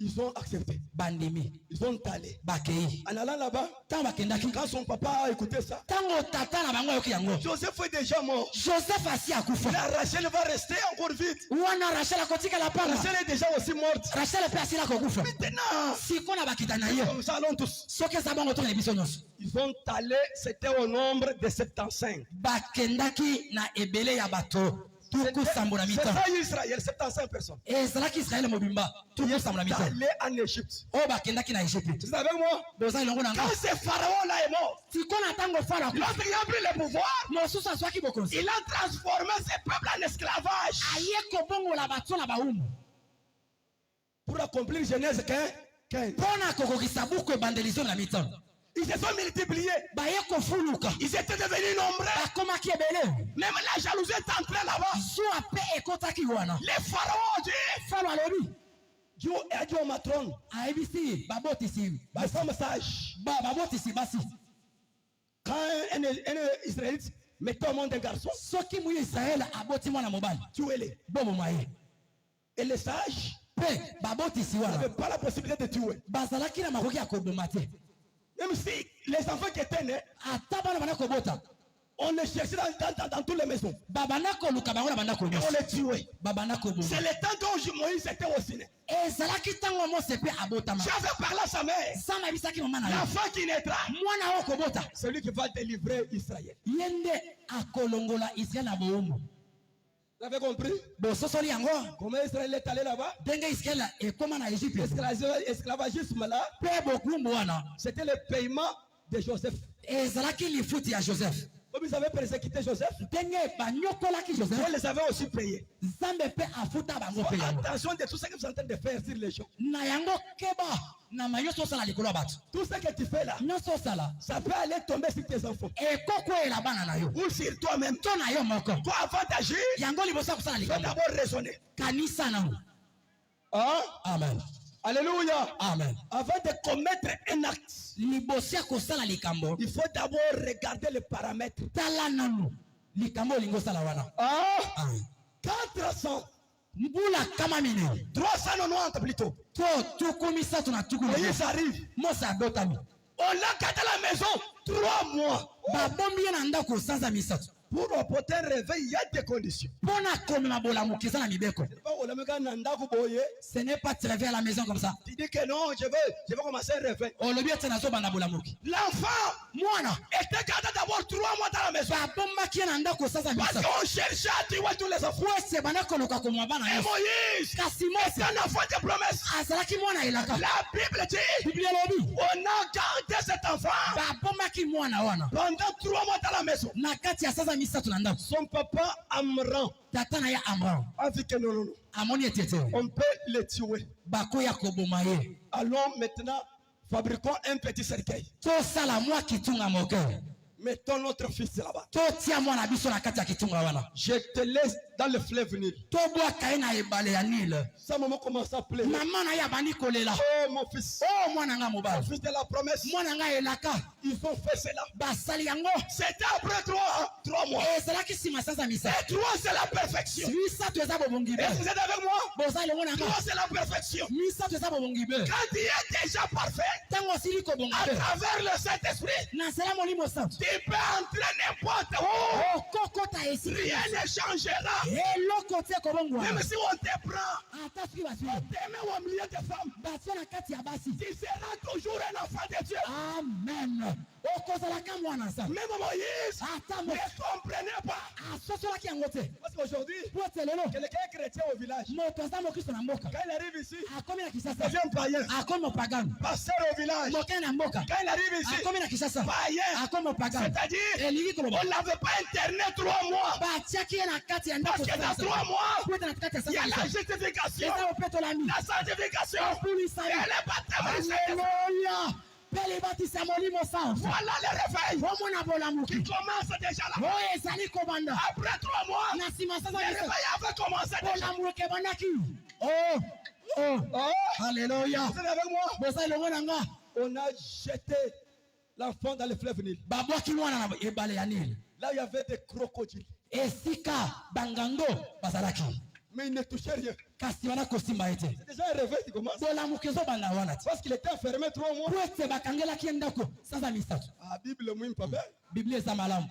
Ils ont accepté. Bandimi. Ils sont allés. Bakei. En allant là-bas, Tango bakendaki. quand son papa a écouté ça, Tango tata na bango yoki yango. Joseph est déjà mort. Joseph asi akufa. La Rachel va rester encore vite. Wana Rachel akotikala pamba. Rachel est déjà aussi morte. Rachel pe asila kokufa. Maintenant, Siko na bakita na ye. nous allons tous. Soki eza bango to na biso nyonso. Ils sont allés, c'était au nombre de 75. Bakendaki na ebele ya bato tuku sambo na C'est mita ça Israël, 75 personnes. ezalaki Israël mobimba tuku sambo na mita Allé en Égypte. o bakendaki na Égypte. Tu es avec moi? Boza ilongo na Quand nga ce pharaon-là est mort, tikona tango fala lorsqu'il a pris le pouvoir, mosusu azwaki bokonzi il a transformé ses peuples en esclavage. aye kobongola bato na baumu Pour accomplir Genèse 15. mpona kokokisa buku ebandelizo na mita Ils se sont multipliés. baye kofuluka Ils étaient devenus nombreux. bakomaki ebele Même la jalousie est entrée là-bas. zuwa mpe ekotaki wana Les pharaons disent, falo alobi Dieu a dit au matron, ayebisi babotisi bah, femme sage. babotisi basi Quand un Israélite mettait au monde un garçon, soki moyo Israele aboti mwana mobali tuez-les. bomoma ye Et les sages mpe babotisi wana n'avaient pas la possibilité de tuer. bazalaki na makoki ya koboma te Même si les enfants qui étaient nés, ata bana banda kobota on les cherchait dans toutes les maisons. babanda koluka bango na banda Et koboma on les tuait. babanda koboma C'est le temps dont Moïse était aussi né. ezalaki ntango mose mpe abotama Dieu avait parlé à sa mère. nzambe ayebisaki mama na ye L'enfant qui naîtra, mwana oyo kobota celui qui va délivrer Israël. ye nde akolongola Israele na bowumbu. Vous avez compris? bososoli yango Comment Israël est allé là-bas? ndenge Israele ekóma na Égypte Esclavagisme là, mpe bokumbu wana c'était le paiement de Joseph. ezalaki lifuti ya Joseph. Comme ils avaient persécuté Joseph, ndenge banyokolaki Dieu Joseph les avait aussi payés. nzambe mpe afuta bango mpe yango Attention de tout ce que vous êtes en train de faire sur les gens. na yango keba na nyonso osala likolo ya bato Tout ce que tu fais là, nyonso osala ça peut aller tomber sur tes enfants. ekokweyela bana na yo Ou sur toi-même. to na yo moko Toi, avant d'agir, yango liboso ya kosala tu dois likambo d'abord raisonner. kanisa nango. Hein? Amen. Alléluia. Amen. Avant de commettre un acte, liboso ya kosala likambo il faut d'abord regarder les paramètres. tala nanu likambo olingi osala wana. Hein? 400, mbula kama minene 390 plutôt. to tuku misato na tuku Moïse arrive. mose abotami On l'a gardé à la maison 3 mois. babombi ye na ndako sanza misato Pour apporter un réveil, il y a des conditions. mpona komema bolamuki eza na mibeko. Ce n'est pas te réveiller à la maison comme ça. Tu dis que non, je vais commencer un réveil. olobi ete nazobanda bolamuki. L'enfant mwana était gardé d'abord 3 mois dans la maison. babombaki ye na ndako sanza Parce misato qu'on cherchait à tuer tous les enfants. po ese banda koluka komwa bana Et nyonso. Moïse kasi est mose un enfant de promesse. azalaki mwana elaka. La Bible dit biblia elobi on a gardé cet enfant babombaki mwana wana pendant 3 mois dans la maison. na kati ya sanza misato na ndako. Son papa Amram tata na ye Amram a dit que non. amoni ete te On peut le tuer. bakoya koboma ye. Allons maintenant, fabriquons un petit cercueil. tosala mwa kitunga moke Mettons notre fils là-bas. totia mwana biso na kati ya kitunga wana Je te laisse dans le fleuve Nil. tobwaka ye na ebale ya Nile. Sa maman commence à pleurer. mama na ye abandi kolela. Oh mon fils, o mwana nga mon mobali fils de la promesse. mwana nga elaka Ils ont fait cela. basali yango C'était après 3 mois. ezalaki nsima sanza Et misato 3 c'est la perfection. misato eza bobongi be Est-ce que vous êtes avec moi? boza elongo na 3 nga c'est la perfection. misato eza bobongi be Quand tu es déjà parfait, ntango osili kobonga à be travers le Saint-Esprit, na nzela molimo santo tu peux entrer n'importe où. okokota esili Rien ne changera. eloko te Même kobongwana si on te prend, ata soki basili t'aimes au milieu des femmes, batie na kati ya basi. tu seras toujours un enfant de Dieu. amen okozalaka mwana nzambe Même Moïse ata ne comprenait pas. asosolaki yango te Parce qu'aujourd'hui, po ete lelo quelqu'un est chrétien au village. moto aza mokristo na mboka Quand il arrive ici, akomi na il kisasa devient païen. akomi mopagano Pasteur au village. mokene na mboka Quand il arrive ici, akomi na kisasa païen. akomi mopagano C'est-à-dire, elingi koloba on n'avait pas internet 3 mois. batiaki ye na kati ya Parce ndako que dans 3 mois, po ete na kati ya il y a la sasa justification, eza opetolami la sanctification epulisa et ye le baptême du Saint-Esprit. aleluya mpe libatisa molimo sanso Voilà le réveil omona bolamuki qui commence déjà là. oyo ezali kobanda Après 3 mois, na nsima le sasa réveil avait commencé déjà. bolamuki ebandaki Alléluia. Vous êtes avec moi? boza elongo na nga On a jeté l'enfant dans le fleuve Nil. babwaki mwana na ebale ya Nile Là, il y avait des crocodiles. esika bangando bazalaki Mais il ne touchait rien. kasi wana kosimba ete C'est déjà un réveil qui commence. bolamuki ezobanda wana te Parce qu'il était enfermé 3 mois. po ete bakangelaki ye ndako sanza misato Ah, Bible, moi, pas bien. biblia eza malamu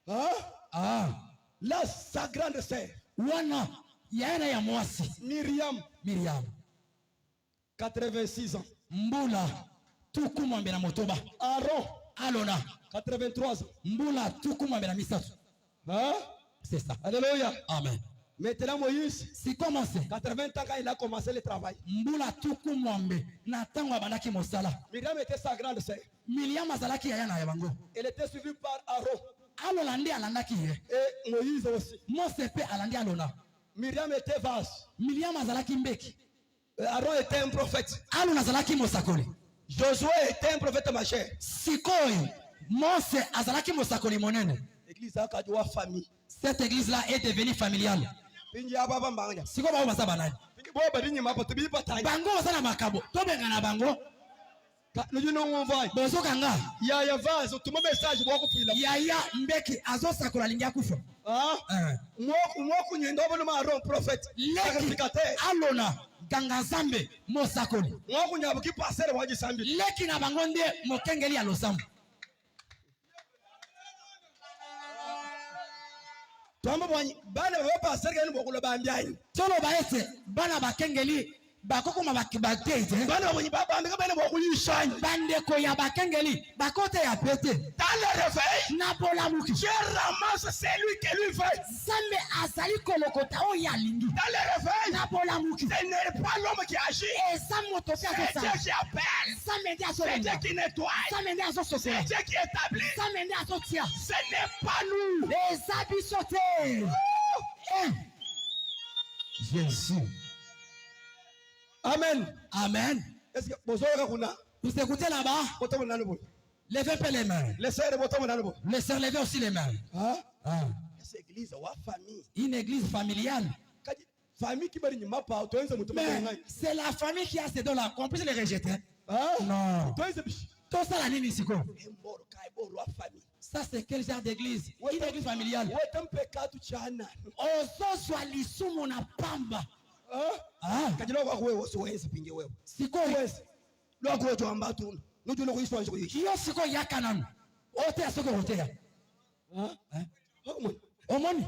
Hein? Là, sa grande sœur, wana yaena ya mwasi Myriam, miriam 86 ans. mbula tuku mwambe na motoba Aaron, alona 83 ans. mbula tuku mwambe na misato Hein? C'est ça. Alléluia. Amen. Maintenant Moïse, Si commence 80 ans quand il a commencé le travail. mbula tuku mwambe na tango abandaki mosala. Myriam était sa grande sœur. Miriam azalaki yaya na yabango. Elle était suivie par Aaron. Alola nde alandaki ye. Et Moïse aussi. Mose pe alandi alona. Myriam était vache. Miriam azalaki mbeki. Aaron était un prophète. Alona azalaki mosakoli. Josué était un prophète majeur. Sikoyo Mose azalaki mosakoli monene. L'église a kadwa famille. Cette église là est devenue familiale. Pinji ababa mbanga. Siko ba basa banani. Pinji bo badinyi mapo tubi patanya. Bango basala makabo. Tobenga na bango. Nuju no ngomva. Bozo kanga. Ya vaze tuma message bwo kufila. Yaya mbeki azosakola lingi akufa. Mwoku nyendo bono ma Aaron prophète. Sacrificateur. Alona ganga zambe mosakoli. Mwoku nyabuki passer waji sambi. Leki na bango nde mokengeli ya losambo. Twamba bana ba passer ngani bokulo bambyani. Tolo baese bana bakengeli bakoko mabakibakete. Bana bonyi baba ambika bana bokuyishanya. Bandeko ya bakengeli bakote ya pete. Dans le réveil, Nabola muki. Dieu ramasse celui qui lui veut. Zambe azali kolokota o ya lingi. Dans le réveil, Nabola muki. ce n'est pas l'homme qui agit. Et ça moto C'est fait ça. Dieu qui appelle. Ça me dit à C'est Dieu ce qui nettoie. Ça me dit à ce C'est Dieu qui établit. Ça me dit à ce tia. Ce n'est pas nous. Les habits sautés. Jésus. Amen. Amen. Est-ce que vous avez kuna? Vous écoutez là-bas? Botomo nanobo. Levez un peu les mains. Les sœurs de botomo nanobo. Les sœurs, levez aussi les mains. Cette église wa famille. Une église familiale. Famille qui bari nyuma pa toenze mutu Mais c'est la famille qui a ces dons-là. Qu'on puisse les rejeter. Non. Toenze bishi. Tout ça, la ligne ici. Emboro kai boro wa famille. Ça, c'est quel genre d'église? Une église familiale. Wetampe katu chana. Ozo soit lisumu na pamba. Kajilo kwa wewe usiweze pinge wewe. Siko wezi. Lo kwa tu ambatu. Nuju lo kuiswa nje kuishi. Hiyo siko yaka nanu. Ote ya soko ote ya. Omoni.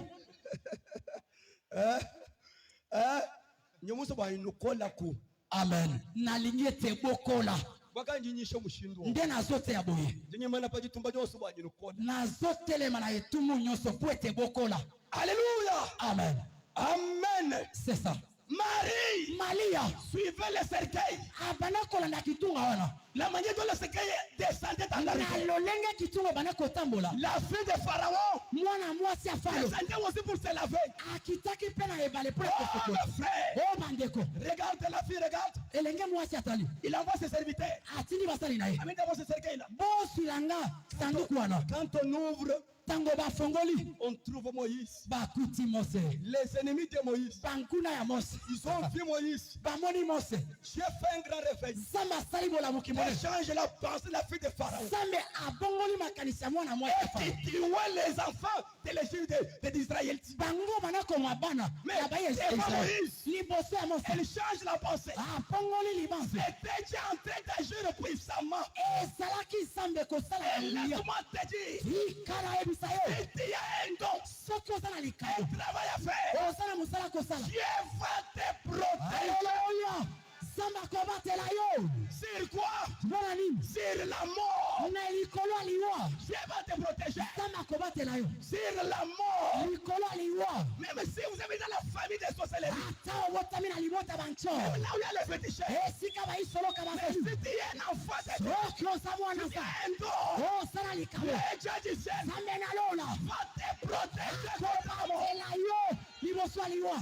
Nyomuso ba inukola ku. Amen. Nalingie tebokola. Baka njinyisho mushindu. Nde nazote ya boye. Jinyi mana pa jitumba nyoso ba inukola. Nazote le mana yetumu nyoso pwe tebokola. Alléluia. Amen. Amen. C'est ça. Marie. Malia. Suivez le cercueil. Abanakola na kitunga wana. La manière dont le cercueil descendait dans la rivière. Na lolenge kitunga banako tambola. La fille de Pharaon. Mwana mwasi ya Pharaon. Descendait aussi pour se laver. Akitaki pena ebale pour Oh mon frère. Oh bandeko. Regarde la fille, regarde. Elenge mwasi atali. Il envoie ses serviteurs. Atini basali na ye. Amène d'abord ce cercueil là. Bosu langa sanduku wana. Quand on ouvre, Tango ba fongoli. on trouve Moïse. Bakuti Mose. Les ennemis de Moïse. Bankuna ya Mose. Ils ont vu Moïse. Bamoni Mose. J'ai fait un grand réveil. Zamba sali bola mukimone. Change la pensée de la fille de Pharaon. Zambe abongoli makanisa mwana mwasi ya Pharaon. Et tu vois les enfants de l'Égypte d'Israël. Bango banako mabana. Mais Ya baye c'est pas Israël. Moïse. Liboso ya Mose. Elle change la pensée. Abongoli libanse. C'était déjà en train d'agir puissamment. Ezalaki zambe kosala ya Et ngulia. laisse-moi te dire, Ikara ebisa yo. il y a un don, Soki ozala likabo. un travail à faire. Ozala musala kosala. Dieu va te protéger. Alléluia. Zamba kobatela yo. Sur quoi? Bona nini? Sur la mort. Na likolo aliwa. Dieu va te protéger. Zamba kobatela yo. Sur la mort. Likolo aliwa. Même si vous avez dans la famille des sorcelleries, Ata wotami na libota bancho. même là où il y a les féticheurs, Esika ba isolo mais kabasa. si tu es un enfant de Dieu, Soki ozamwa na il y a sa. un don. Ozala likabo. Le Dieu du ciel Zambe na lola. va te protéger contre la mort. Kobatela yo. Liboso aliwa.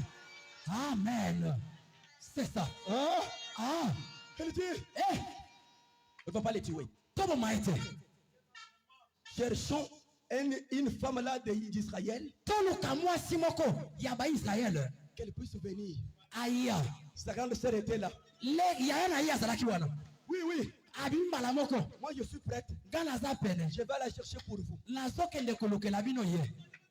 Amen. C'est ça. Quel Dieu? Eh. On ne va pas les tuer. Tobo maete. Cherchons une femme là d'Israël Toluka mwasi moko ya ba Israël. qu'elle puisse venir. Aya. Sa grande sœur était là. Le ya na ya zalaki wana. Oui, oui. Abimbala moko. Moi, je suis prête. Gana za pene. Je vais la chercher pour vous. Nazokende kolokela bino ye.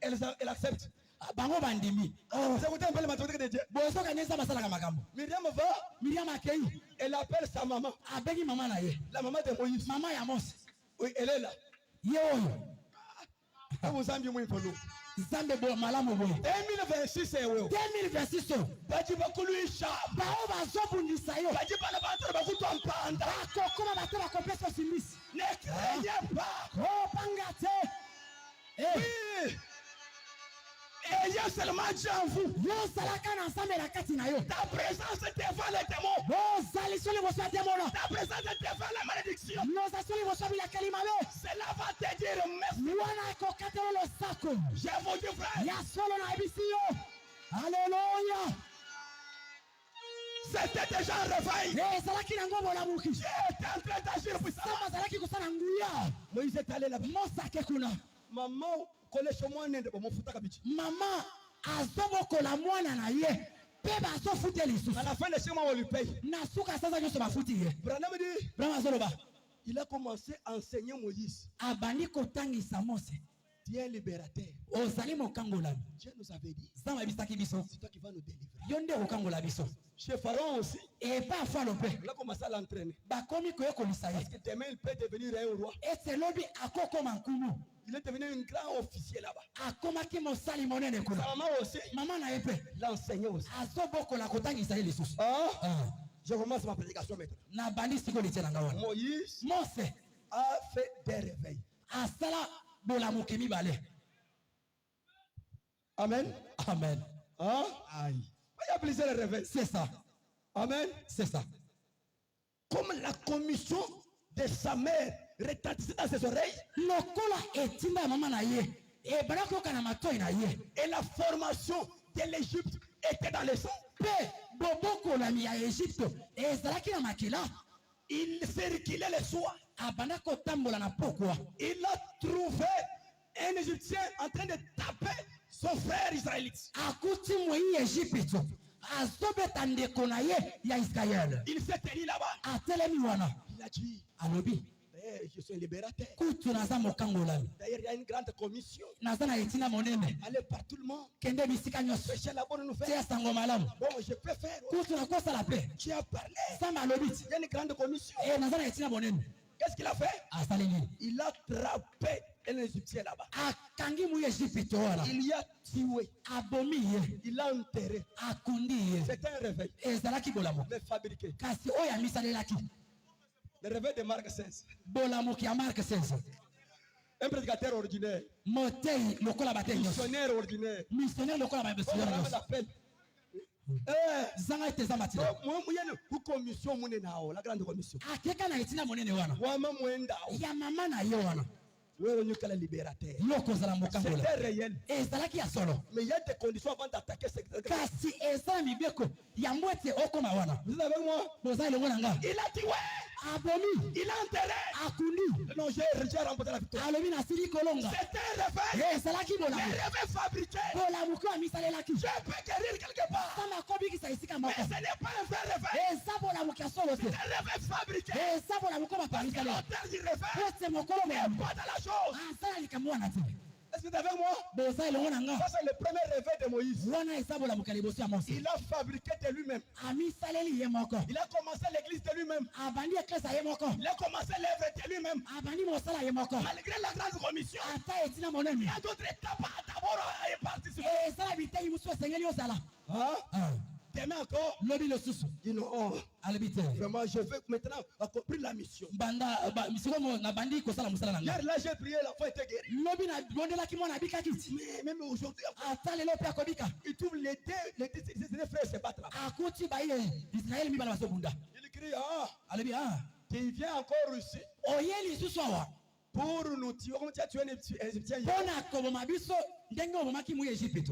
Elle accepte. Bango bandimi. Vous écoutez un peu les mathématiques de Dieu. Bozo kaneza basala ka makambo. Myriam va, Miriam akei. elle appelle sa maman, Abegi mama na ye. la maman de Moïse. Mama ya Mose. Oui, elle est là. Ye oyo. Vous avez mis pour nous. Zambe bo malamu boye. 2026 c'est où? 2026 o. Baji bakulu isha. Bao bazobundisa yo. Baji bana bantu bakutu ampanda. Bakokoma bato bakopesa simbisi. Ne craignez pas. Kopanga te. Eh. Oui. ayant seulement Dieu en vous. Ta présence devant les démons. Ta présence devant la malédiction. Cela va te dire merci. Je vous dis frère. Alléluia. C'était déjà un réveil. Dieu était en train d'agir puissamment. Moïse est allé là-bas. Maman, maman azobokola mwana na ye pe bazofuta lisusu. À la fin de ce mois on lui paye. Nasuka sasa nyonso bafuti ye. Branham dit, il a commencé à enseigner Moïse. Abandi kotangisa Mose. Tu es libérateur. Ozali mokangola. Dieu nous avait dit, Zama bisaki biso. c'est toi qui vas nous délivrer. Yonde okangola biso. Chez Pharaon aussi. Et pas Pharaon pe. Il a commencé à l'entraîner. Bakomi ko ekolisa ye. Parce que demain il peut devenir un roi. Et c'est lobi akoko mankumu. Il est devenu un grand officier là-bas. Akomaki mosali monene Sa kuna. maman aussi. Maman na epe. L'enseignait aussi. Azobokola kotangisa ye lisusu. Je commence ma prédication maintenant. Na bandi siko litela ngawana. Moïse Mose a fait des réveils. asala bolamuki mibale. Amen. Amen. Aïe. Il y a plusieurs réveils. C'est ça. Amen. C'est ça. Comme la commission de sa mère retentissait dans ses oreilles. Lokola etimba mama na ye. E barako kana matoi na ye. Et la formation de l'Égypte était dans le sang. Pe boboko na mi ya Egypte. E zalaki na makila. Il circulait le soir. Abanda kotambola na pokwa. Il a trouvé un Égyptien en train de taper son frère israélite. Akuti mwe Egypte. Azobeta ndeko na ye ya Israël. Il s'est tenu là-bas. Atelemi wana. Il a dit, Alobi. je suis un libérateur. Kutu naza mokangolami. D'ailleurs, il y a une grande commission. Naza na etina monene. Allez par tout le monde. Kende bisika nyonso. Pécher la bonne nouvelle. Tia sango malamu. Bon, je peux faire. Kutu na kosa la paix. Tu as parlé. Sama alobiti. Il y a une grande commission. E naza na etina monene. Qu'est-ce qu'il a fait? Asali nini? Il a attrapé un Égyptien là-bas. Akangi mu Egypte wana. Il y a tué. Abomi ye. Il a enterré. Akundi ye. C'est un réveil. Ezalaki bolamo. Mais fabriqué. Kasi oya misalelaki. Le réveil de Marc 16. Bolamo ki ya Mark 16. Un prédicateur ordinaire. Motei lokola batei nyonso. Missionnaire ordinaire. Missionnaire lokola ba Comment missionnaire on nyonso. l'appelle? Zanga ete matila. Moi, commission, la grande commission. Akeka na etina monene wana. Ya mama na ye wana. Libérateur. Loko zala mokangola. C'était réel. Ezalaki ya solo. Mais il y a des conditions avant d'attaquer cette. Kasi ezala mibeko ya mbwete okoma wana. Vous êtes avec moi? Boza ile ngona nga. Il a dit ouais. Abomi. Il a enterré. Akundi. Non, j'ai remporté la victoire. Alobi na sili kolonga. C'était un réveil. Ezalaki bola. Un réveil fabriqué. Bola muko misalelaki. Je peux guérir quelque part. Sama kobi ki saisika moko. Mais ce n'est pas un vrai réveil. Eza bola muka solo te. C'est un réveil fabriqué. Eza bola muko ba Parce que pamisale. l'auteur du réveil Pote mokolo me. n'est pas dans la chose. Asala likamwana te. Est-ce que tu es avec moi? Boza ile ngona nga. Ça c'est le premier réveil de Moïse. Wana eza bola muka liboso ya Mose. Il a fabriqué de lui-même. Amisaleli ye moko. Il a commencé l'église de lui-même. Abandi eklesa ye moko. Il a commencé l'œuvre de lui-même. Abandi mosala ye moko. Malgré la grande commission, Ata etina monene. il y a d'autres étapes d'abord à participer. Ezala bitei muso sengeli ozala. Demain encore, Lobi le susu. il dit non, Alibite. vraiment je veux maintenant accomplir la mission. Banda misikomo na bandi ko sala musala nanga. Hier là j'ai prié, la foi était guérie. Lobi na bondela ki mona bika kiti. Mais même aujourd'hui, Ata lelo pe akobika. il trouve les deux frères se battre là. Akuti ba ile Israel mi bala basobunda. Il crie, Alibi tu viens encore ici oyeli susu awa. pour nous tuer. Comment tu as tué un Égyptien hier? Bona koboma biso ndenge obomaki mu Egypte.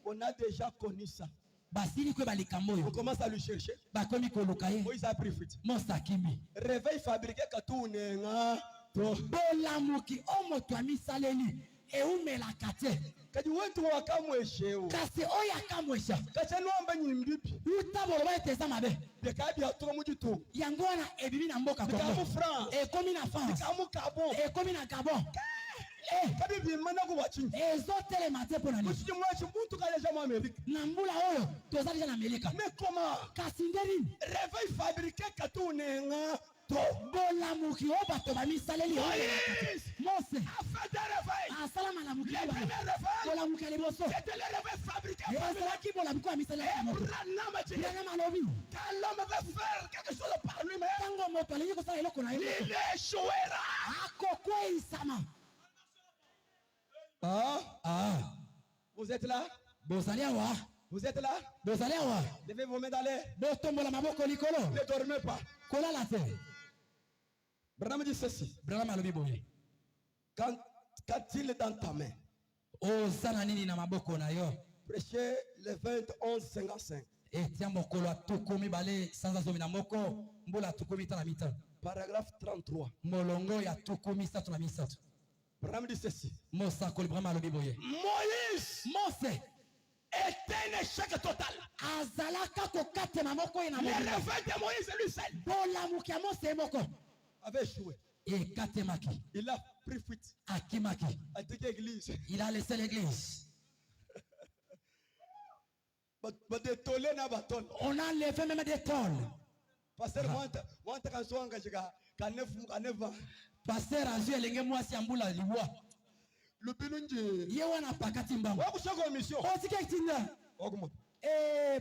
On a déjà connu ça. Basili kwe balikambo On yo. commence à le chercher. Bakomi koluka ye. Moïse a pris fuite. Mosakimi. Réveil fabriqué katunenga. Bolamuki omoto amisaleli eumelaka te. Kadi wetu wakamwesheo. Kasi oya kamwesha. Kacha nomba nyimbipi. Utabolo ba etesa mabe. Bekabi atoka mujitu. Yango wana ebibi na mboka Bekamu Kongo. France. Ekomi na France. Bekamu Gabon. Ekomi na Gabon. Kabi bimana ko wachinji. Ezotelema te mpo na nini? Muchiji mwachi muntu kaleja mu Amerika. Na mbula oyo toza deja na Amerika. Mais comment? Kasi ndeni Réveil fabriqué katunenga. bolamuki o bato bamisaleli Mose Afin de réveil. asala malamuki Le premier réveil. bolamuki ya liboso C'était le réveil fabriqué. ezalaki bolamuki ya misaleli ya moto ndenge malobi Quand l'homme veut faire quelque chose par lui-même, ntango moto alingi kosala eloko na ye il échouera. akokweisama Vous êtes là? Vous êtes là? Levez vos mains dans l'air. Ne dormez pas. Branham dit ceci. Quand il est dans ta main, prêchez le 21-11-55. Paragraphe 33. Branham dit ceci. Moïse est un échec total. Le réveil de Moïse est lui seul avait échoué. Il a pris fuite. A dit l'église. Il a laissé l'église. On a enlevé même des tôles. Pasteur, Pasteur Azue Lenge Mwasi Ambula Liwa. Le Pilunji. Yewana Pakati Mbamba. Mission.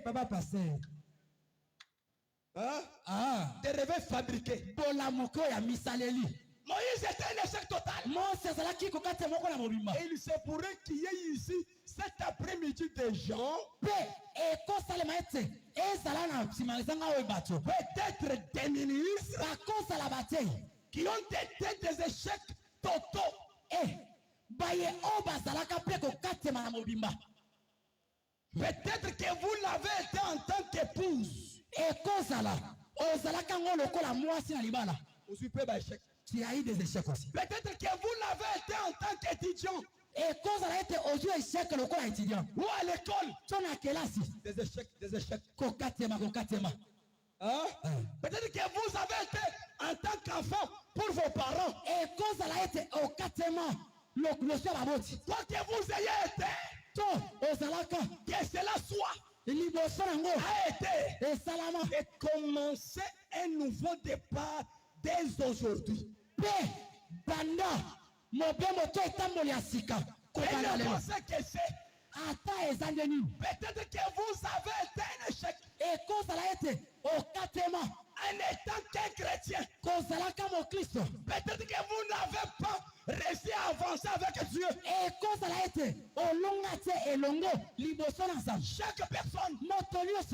Papa Pasteur. Des réveils fabriqués. Bolamoko ya misaleli. Moïse était un échec total. Et il se pourrait qu'il y ait ici cet après-midi des gens peut-être des ministres qui ont été des échecs totaux. Peut-être que vous l'avez été en tant qu'épouse. Tu as eu des échecs aussi. Peut-être que vous l'avez été en tant qu'étudiant. Ou à l'école. Des échecs. Peut-être que vous avez été en tant qu'enfant pour vos parents. Quoi que vous ayez été, que cela soit, a été et commencer un nouveau départ dès aujourd'hui. Peut-être que vous avez été un échec en étant qu'un chrétien. Peut-être que vous n'avez pas réussi à avancer avec Dieu. Chaque personne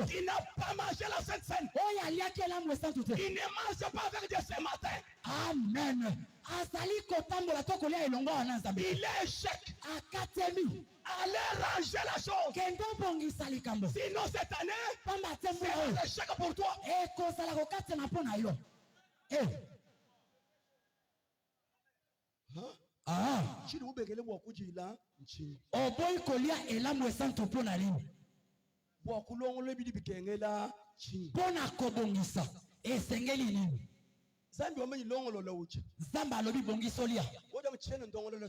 qui n'a pas mangé la Sainte Seine, il ne mange pas avec Dieu ce matin. Amen. Il est échec. Allez ranger la chose. Sinon cette année, c'est un échec pour toi. Oboy kolia elamu esanto pona lini. Pona kobongisa esengeli nini. Zamba lobi bongisolia.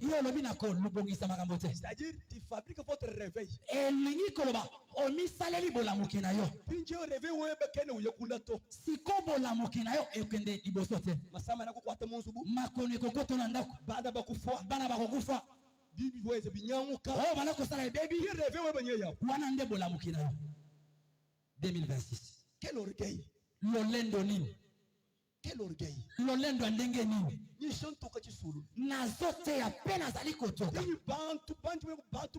Yo lobi nako lubongisa makambote. C'est-à-dire tu fabriques votre réveil. Elingi koloba omisaleli bolamuki na yo. Pinje réveil webekene uyekula to. Siko bolamuki na yo ekende liboso te. Masama na kukwata monzubu. Makone kokoto na ndako. Bana bakufa. Bana bakokufa. Bibi weze binyanguka. Oh bana kosala baby. Qui réveil webenye ya. Wana nde bolamuki na yo. 2026. Quel orgueil. Lolendo nini. Quel orgueil. Lolendo andenge nini. Ni shontoka chisuru. Nazote ya pena zali kotoka. Ni bantu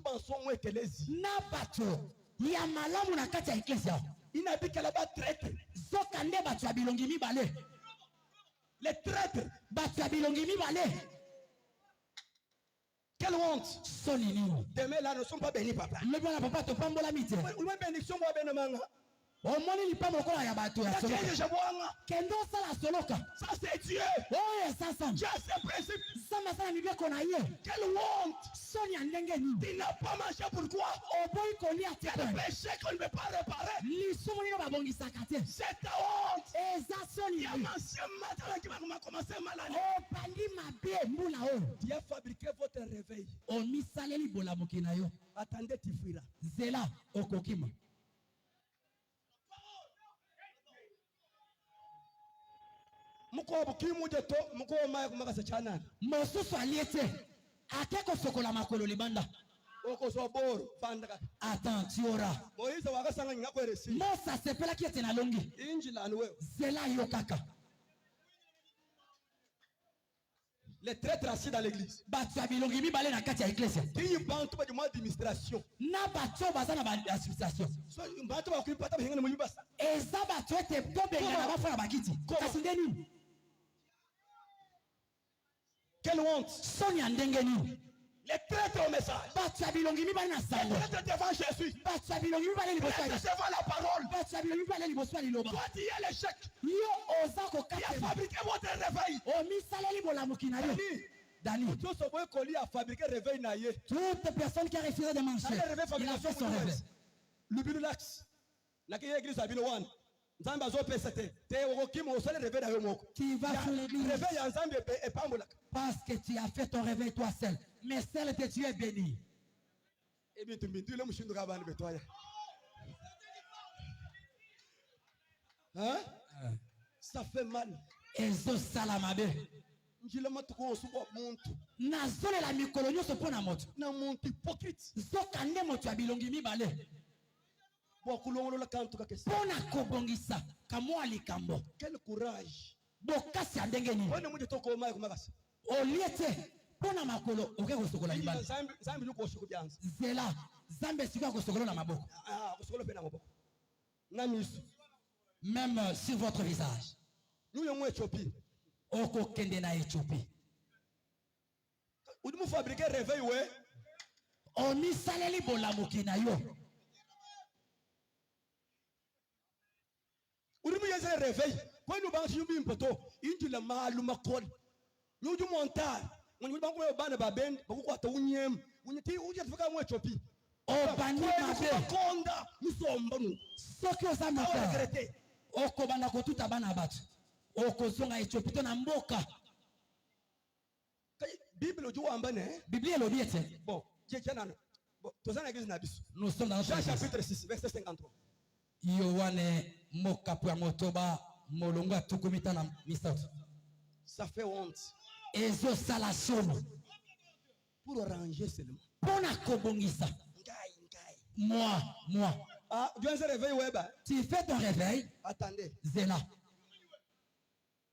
bansongo ekelezi. Na bato ya malamu na kati ya eklesia. Inabika la ba traître. Zoka nde bato ya bilongi mibale. Les traîtres. Bato ya bilongi mibale. Quelle honte. Soni nini. Demain là ne sont pas bénis papa. Le bana papa to pambola mite. Ou même bénédiction moi benamanga. Omoni lipa mokola ya bato ya soloka. Kendo sala soloka. Ça c'est Dieu. Oh sasa. Dieu c'est principe. Sama sana ni beko na ye. Quelle honte. Soni andenge ni. Tu n'as pas mangé pourquoi? Oboy kolia te. Le péché qu'on ne peut pas réparer. Lisomo ni ba bongisa kate. C'est ta honte. Eza soni. Ya mancien matin qui va commencer mal année. Oh pandi mabe mbula o. Tu as fabriqué votre réveil. O misaleli bolamuki na yo. Attendez tu fuiras. Zela okokima. Mosusu aliete akeko sokola makolo libanda. Attends, tu auras. Mosa sepela qui était na longi. Zela yo kaka. Les traîtres assis dans l'église. bato ya bilongi mibale na kati ya eklese Qui bantu ba de administration. na bato baza na administration So bantu ba kulipata ba hingana mulibasa. eza bato ete tobengana bafana bakiti kasi nde nini Quelle honte. soni ya ndenge nini Les traîtres au message. bato ya bilongi mibale na Les sango traîtres devant Jésus. bato ya bilongi mibale Les liboso ya traîtres devant la parole. bato ya bilongi mibale liboso ya liloba Toi tu es l'échec. yo oza Qui a kokatema fabriqué votre réveil. omisaleli bolamuki na yo Dani, Tout ce qu'on a fabriqué réveil naïe. toute personne qui a refusé de manger, il a fait son réveil. Le bilax. La église a bien one. Nzamba zo pesete. Te okimo osale réveil na yo moko. Tu vas sur l'église Réveil ya Nzambe e pambola. parce que tu as fait ton réveil toi seul. Mais celle que tu es béni. Et bien tu le mushindo ka bana betoya. Hein? Ça fait mal. Ezo salamabe. Njila matuko osuko muntu. Nazole la mikolo nyoso pona moto. Na muntu hypocrite. Zoka nde moto ya bilongi mibale. Bokulongolo la kantu ka kesi. Pona kobongisa kamwa likambo. Quel courage. Bokasi andenge nini. Ona muje toko mai kumakasa. Oliete pona makolo oke kosokola libala. Nzambe luko osoko byanza. Zela Zambe sika kosokola na maboko. Ah, osoko pe na maboko. Na misu. Même sur votre visage. Nous yomwe Éthiopie. Oko kende na Éthiopie. Udimu fabriquer réveil ouais. Omi saleli bolamuki na yo. Udimu yeze réveil. Kwa nous banchi yumbi mpoto. Inji la malu makoni. Nous du montar. Mwenye bangu yo bana baben. Baku kwa ta unyem. Unyeti uja tufika mwe Éthiopie. Obani mabe. Konda. Musomba nu. Soki oza moka. Oko bana kotuta bana batu. Oko zonga Éthiopie to na mboka. Bible ojo ambane. Biblia elobi ete. Bon, jana. Bon, tozana église na biso. Nous sommes dans notre Chapitre 6 verset 53. Yohane mokapu ya motoba molongo atukumita na misato. Ça fait honte. Ezo sala somo. Pour ranger seulement. Pona kobongisa. Ngai. Moi. Ah, tu viens se réveiller ouais ba. Tu fais ton réveil. Attendez. Zela.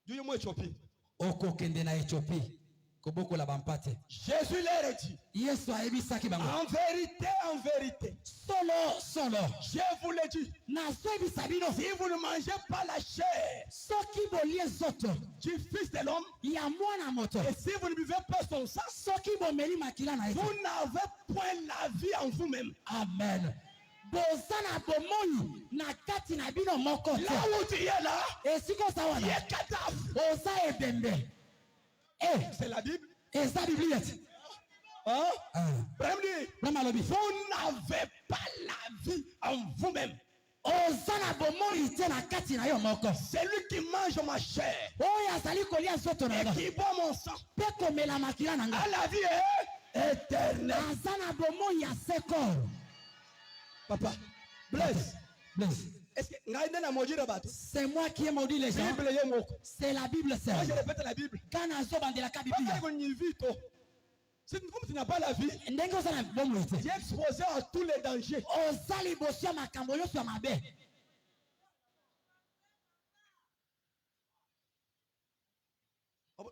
Dieu moi Éthiopie. Oko kende na Éthiopie. Koboko la bampate. Jésus leur dit. Yesu aebisaki bango. En vérité. Solo. Je vous le dis. Nazo ebisa bino. Si vous ne mangez pas la chair. Soki bolie zoto. Du fils de l'homme. Ya mwana moto. Et si vous ne buvez pas son sang. Soki bomeli makila na vous n'avez point la vie en vous-même. Amen. Bozana bomoni na kati na bino moko. Là où tu es là. Esiko sawana. Il est cadavre. Oza ebembe. C'est la Bible. Et ça Bible. Hein? Vous n'avez pas la vie en vous-même. C'est lui qui mange ma chair et qui boit mon sang à la vie éternelle. Papa, bless. Est-ce que c'est moi qui ai maudit les gens? C'est la Bible. Moi je répète la Bible. Si tu n'as pas la vie, tu es exposé à tous les dangers.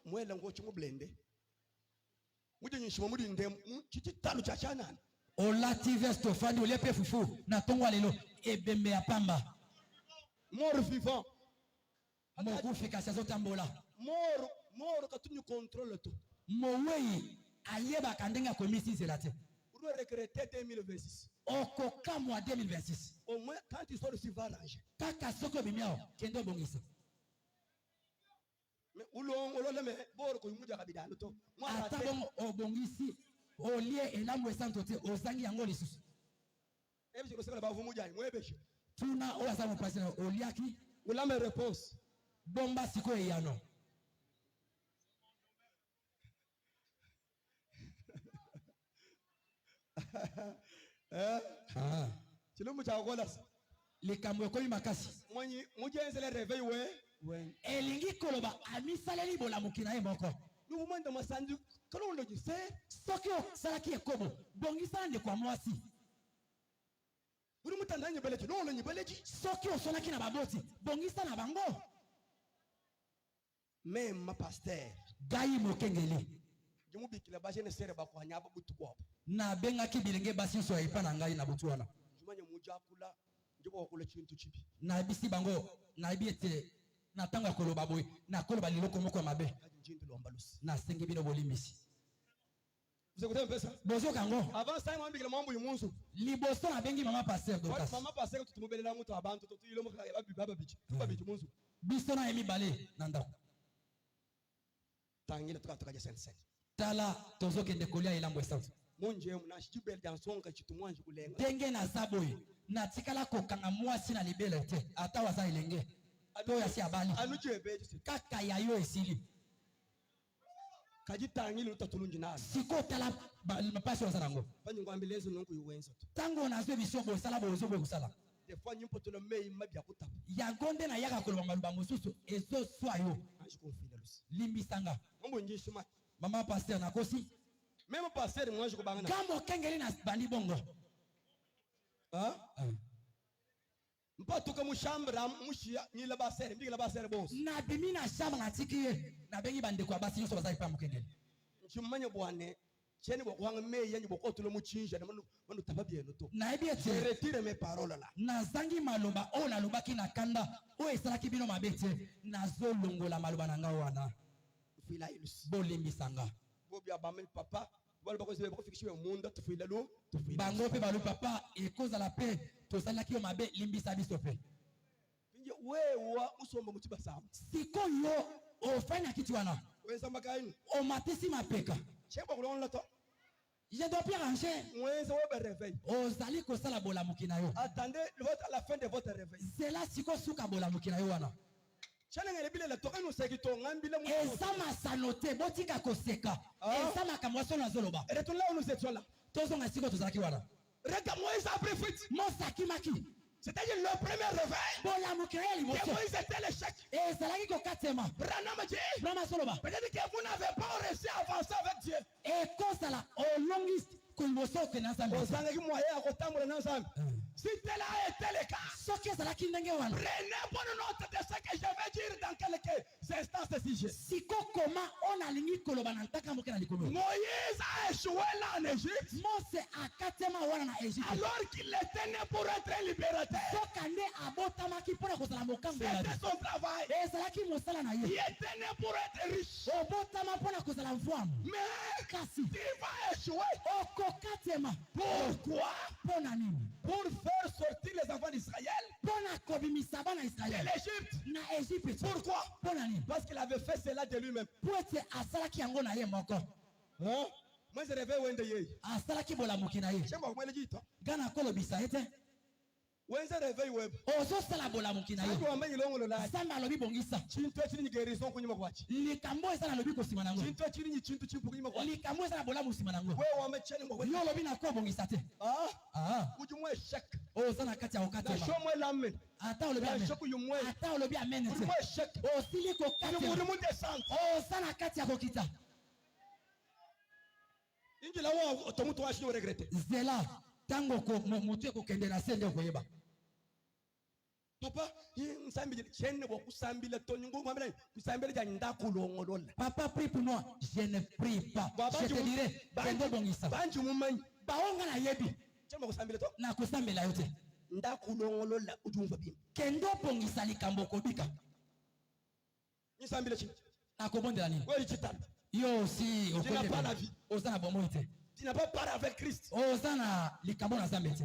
Moi, je suis blindé. Mort vivant. Mort quand tu nous contrôles tout. Ayeba ndenge akomisi zela te. Pour regretter 2026. Okokamwa 2026. Au moins quand tu sors sur varage. Kaka soko bimiao kendo bongisa. Mais ulolo me boro ko yumuja kabida to. Ata bongo obongisi olie elamu esanto te ozangi yango lisusu. Ebi ko sekala ba vumuja mwebeshe. Tuna oza mo president oliaki ulame réponse. Bomba siko eyano. likambo ekomi makasi mujenzele réveil we elingi koloba amisaleli bolamuki na ye moko soki osalaki ekobo bongisana ndeko ya mwasi soki osolaki na baboti bongisa na bango Même ma pasteur. Gayi mokengeli. Je me dis que la base ne sert pas à nyaba butu kwa. Na benga ki bilenge basi so ipa na ngai na butuana. Je manya muja kula. Je ba kula chintu chipi. Na bisi bango na biete na tanga koloba boy na koloba liloko moko mabe. Njindu lo ambalusi. Na sengi bino bolimbisi. Vous écoutez un peu ça? Bozo kango. Avant ça, moi, je mambo yumunzu. Liboso na bengi mama pasteur Dorcas. Mama pasteur tu mubelela mutu abantu to ile mo baba bichi. Baba bichi munzu. Biso na emi bale nanda. Tangile tuka sense. Tala tozo kende kolia ilambo esauti. Monje mna shibel dansonga chitu mwanje kulenga. Denge na zaboy. Na tikala ko kanga mwasi na libele te. Ata waza ilenge. To ya si abali. Anuju ebeje. Kaka ya yo esili. Kaji tangile utatulunji na. Siko tala mapasi waza nango. Panyi ngwambilezo nonku yuwenza tu. Tango na zo bisobo sala bozo bo kusala. Des fois nyimpo to le mei mabia kutapu. Ya gonde na yaka koloba maluba mususu ezo swayo. Anji konfina lusi. Limbisanga. Mambo nje shuma. Mama pasteur na kosi. Même pasteur moi je ko bangana. Kambo kengeli na bandi bongo. Hein? Mpa tuka mushambra mushia ni la pasteur, ndi la pasteur boss. Na bimi na shamba na tikiye na bengi bande kwa basi nyoso bazai pa mukengeli. Nchimanya bwane. Cheni bo kwanga me yanyi bo kotulo muchinja na manu tababie no to. Na ebi ete. Je retire mes paroles là. Na zangi maloba o na lobaki na kanda o esalaki bino mabete na zo longola maloba na nga wana. Fila ilus. Bolimbisanga. Bobi abamel papa. Wala bako zebe bako fikishiwe munda tufila lo. Bango pe balu papa e koza la paix to salaki o mabe limbisa biso pe. Pinje wewa usomba mutiba sama. Siko yo o fanya kitu wana. Weza makaini. O matisi mapeka. Chemba kulonga to. Je dois bien ranger. Weza wobe réveil. O zali ko sala bola mukina yo. Attendez à la fin de votre réveil. C'est là siko suka bola mukina yo wana. Chana ngere bile la toka no sekito ngambile mu. Ezama sanote botika koseka. Ezama kamwaso na zoloba. Retourne là où nous étions là. Tozo ngasiko tozaki wana. Regarde Moïse a pris fuite. Mosaki maki. C'est-à-dire le premier réveil. Bola mukina yo liboso. Moïse était l'échec. Ezalaki ko katema. Branham dit. Brahma soloba. Peut-être que vous n'avez pas réussi à avancer avec Dieu. E kosala o longist ko liboso ke na zambe. Osanga ki moyen akotambola na nzambe. Si tel a été le cas. Soki ezalaki ndenge wana. Prenez bonne note de ce que je vais dire dans quelques instants de sujet. Siko koma on alingi koloba na ntaka moke na likolo. Moïse a échoué là en Égypte. Mose akatema wana na Égypte. Alors qu'il était né pour être un libérateur. Sokande abotamaki pona kozala mokambo ya. C'était son travail. Ezalaki mosala na ye. Il était né pour être riche. Obotama pona kozala mvwamu. Mais Kasi il va échouer. okokatema. Pourquoi? Pona nini? Pour faire sortir les enfants d'Israël Pona kobimisa bana de Israël l'Égypte. na Égypte. Pourquoi? Pona nini? Parce qu'il avait fait cela de lui-même. Po ete asalaki yango na ye moko. Hein? Moi je rêvais wende yeye. Asalaki bolamuki na ye. Chemba kumele jito. Gana kolobisa ete Wenze rêvei web. ozosala bolamuki na ye. Sako wambe ilongo la. Nzambe alobi bongisa. Chintu chini gerison kunyuma kwachi. Likambo eza na lobi kosima nango. Chintu chini chintu chimpu kunyuma kwachi. Likambo eza na bolamu sima nango. Wewe wambe cheni mwa. Yo lobi na ko bongisa te. Ujumwe shek. Oza na kati ya Na okatema. shomwe lamme. Ata olobi Na amen. shoku yumwe. Ata olobi amen te. Ujumwe shek. Osili ko Ni katema. mu descente. Oza na kati ya kokita. Inji la wa tomuto wa shino regrette. Zela tango ko mutu ekokende na sende koyeba. Papa, nsambile chene bo kusambile tonyungu mwamela kusambile ja ndakulongolola. Papa prie pour moi, je ne prie pas. Je te dirai, kende bongisa. Banji mumanyi. Baonga na yebi. Chema kusambile to. Na kusambela yote. Ndakulongolola ujumva bim. Kendo bongisa likambo kobika. Nsambile chi. Na kobondela nini? Wewe chitana. Yo si Tu n'as pas la vie. Ozana bomo ite. Tu n'as pas parlé avec Christ. Ozana likambo na zambe ite.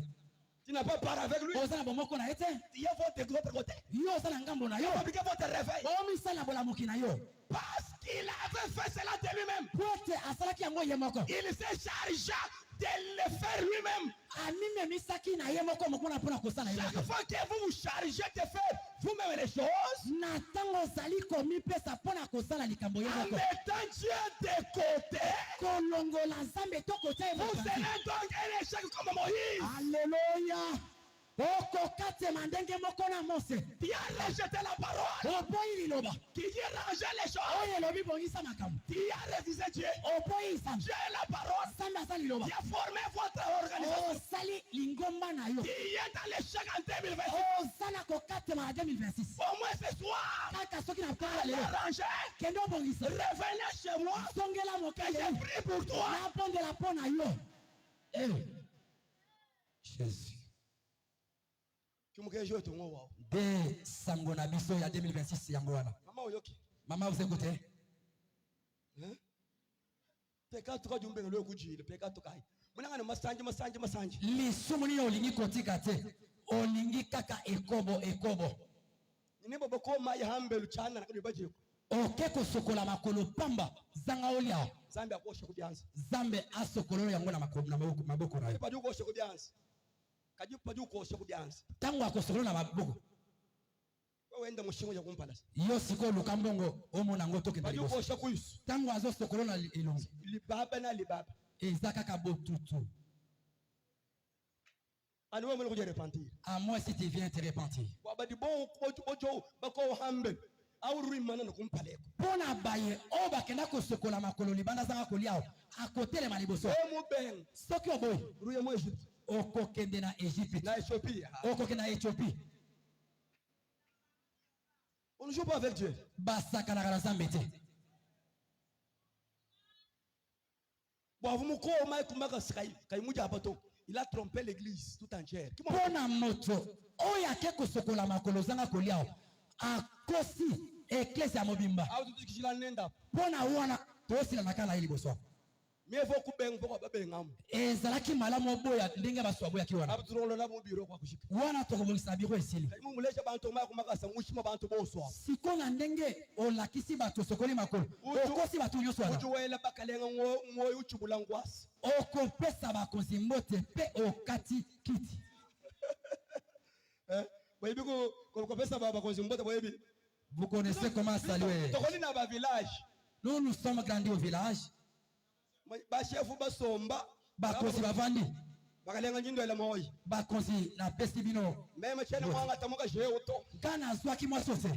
Tu n'as pas parlé avec lui. Ozana bomo ko na ite. Il y a votre côté. Yo ozana ngambo na yo. Fabriquez votre réveil. Omi sala bolamuki na yo. Parce qu'il avait fait cela de lui-même. Pote asalaki yango ye moko. Il s'est chargé de le faire lui-même. Amime misaki na ye moko mokona pona kosala ye Chaque moko. fois que vous vous chargez de faire vous-même les choses, Na tango zali komi pesa pona kosala likambo ye en moko. mettant Dieu de côté, Kolongola nzambe to kotia ye vous moko. serez donc un échec comme Moïse. Alléluia. okokate mandenge mokona mose Tu as rejeté la parole. opoyi liloba Tu dis ranger les choses. oyo elobi bongisa makambo Tu as refusé Dieu. opoyi nzambe Dieu est la parole. nzambe aza liloba Tu as formé votre organisation. osali lingomba na yo Tu es dans l'échec en 2026. oza na kokatema na 2026 Au moins ce soir. kaka soki na mpanga Allez lelo ranger. kende obongisa Revenez chez moi. songela Que j'ai mokele pris pour toi. napondela mpo na yo jésus de sango na biso ya 2026 yango wana Maman oyoki. mama vous écoutez Peka toka jumbenge lo kujile. Peka toka hai. Munanga na masanji. lisumu nini olingi kotika te olingi kaka ekobo Nimbo boko mai hambe luchana na kubaje. oke kosokola makolo pamba zanga olia Zambe akosha kubyanza. zambe asokolo yango na maboko na yo Padu kosha kubyanza. Padu kosha kubyanza. tango akosokolo na maboko Wewe enda mushingo ya kumpalasa. yo siko lukambongo omona ngo toke Padu kosha kuisu. tango azosokolo na elongi Libaba na libaba. eza kaka botutu Ani wewe mwana kuja repentir. à moi si tu viens te repentir Wabadi bon bojo bako hambe. Au rimana na kumpaleko. pona baye o bakenda kosokola makolo libanda zanga kolia akotelema liboso Emu beng. soki oboyi Ruya mo Egypte. okokende na Égypte Na Ethiopie. okokende na Éthiopie On ne joue pas avec Dieu. basakanaka na nzambe te Bon, vous me il a trompé l'église tout entière. mpona moto oyo ake kosokola makolo zanga kolia akosi eklese ya mobimba mpona wana tosilanaka na ye liboso ezalaki malamu oboya ndenge baso baboyaki wana tokobongisa biro esili siko na ndenge olakisi bato osokoli makolo okosi bato nyonso wana okopesa bakonzi mbote mpe okati kiti vous connaissez comment saluer nous nous sommes grandis au village bakonzi bavandi bakonzi napesi bino nga nazwaki mwasi ose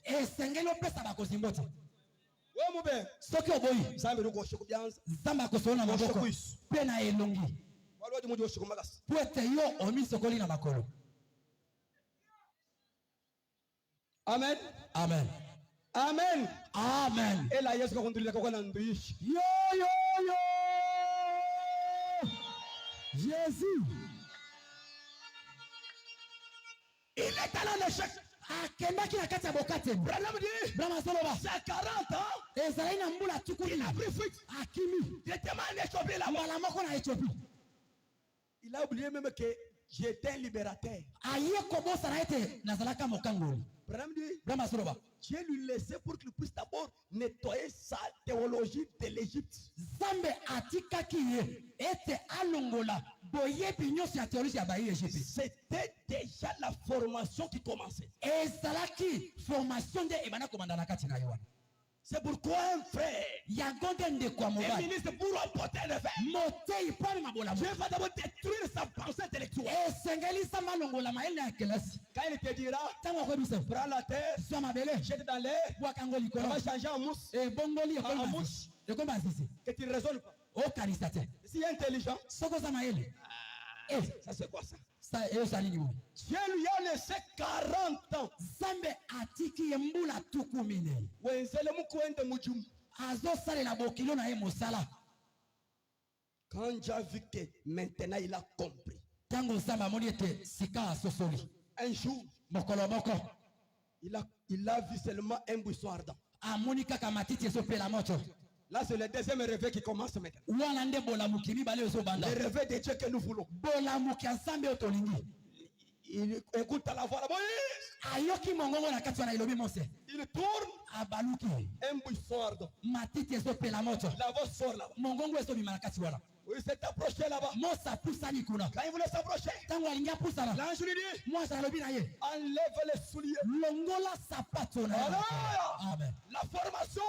esengeli opesa bakonzi mbote soki oboyi nzambe akosola na maboko mpe na elongi po ete yo omisokoli na makolo amen amen amen amen ela yesu kakundulila kakona nduishi yo Jésus il est allé en échec akendaki na kati ya bokate brama soloba c'est 40 ans ezalaki na mbula tukuni il a pris fuite akimi directement en Éthiopie là mbala moko na Éthiopie il a oublié même que j'étais un libérateur aye kobosana ete nazalaka mokangoli brama soloba Dieu lui laissait pour qu'il puisse d'abord nettoyer sa théologie de l'Égypte. Zambe atikaki ye ete alongola boyebi nyonso ya théologie ya bayi Égypte. C'était déjà la formation qui commençait. Ezalaki formation de ebana komanda na kati na yo wana. C'est pourquoi un frère, un ministre pour emporter le fait, Dieu va d'abord détruire sa pensée intellectuelle. Quand il te dira, prends la terre, jette dans l'air, on va changer en mousse, que tu ne raisonnes pas. Si intelligent, ça c'est quoi ça? Dieu lui a laissé 40 ans. Zambe atiki mbula tukumine. Wenzele mukwende mujum. Azo sale la bokilo na ye mosala. Quand j'ai vu que maintenant il a compris. Tango Zamba moniete sika sosoli. Un jour, mokolo moko. Il a vu seulement un buisson ardent. Amonika kamatiti sope la moto. Là, c'est le deuxième réveil qui commence maintenant. Le réveil de Dieu que nous voulons. Il écoute à la voix. Il tourne. Un buisson ardent. La voix sort là-bas. Oui, s'est approché là-bas. Quand il voulait s'approcher, l'ange lui dit, enlève les souliers. Amen. La formation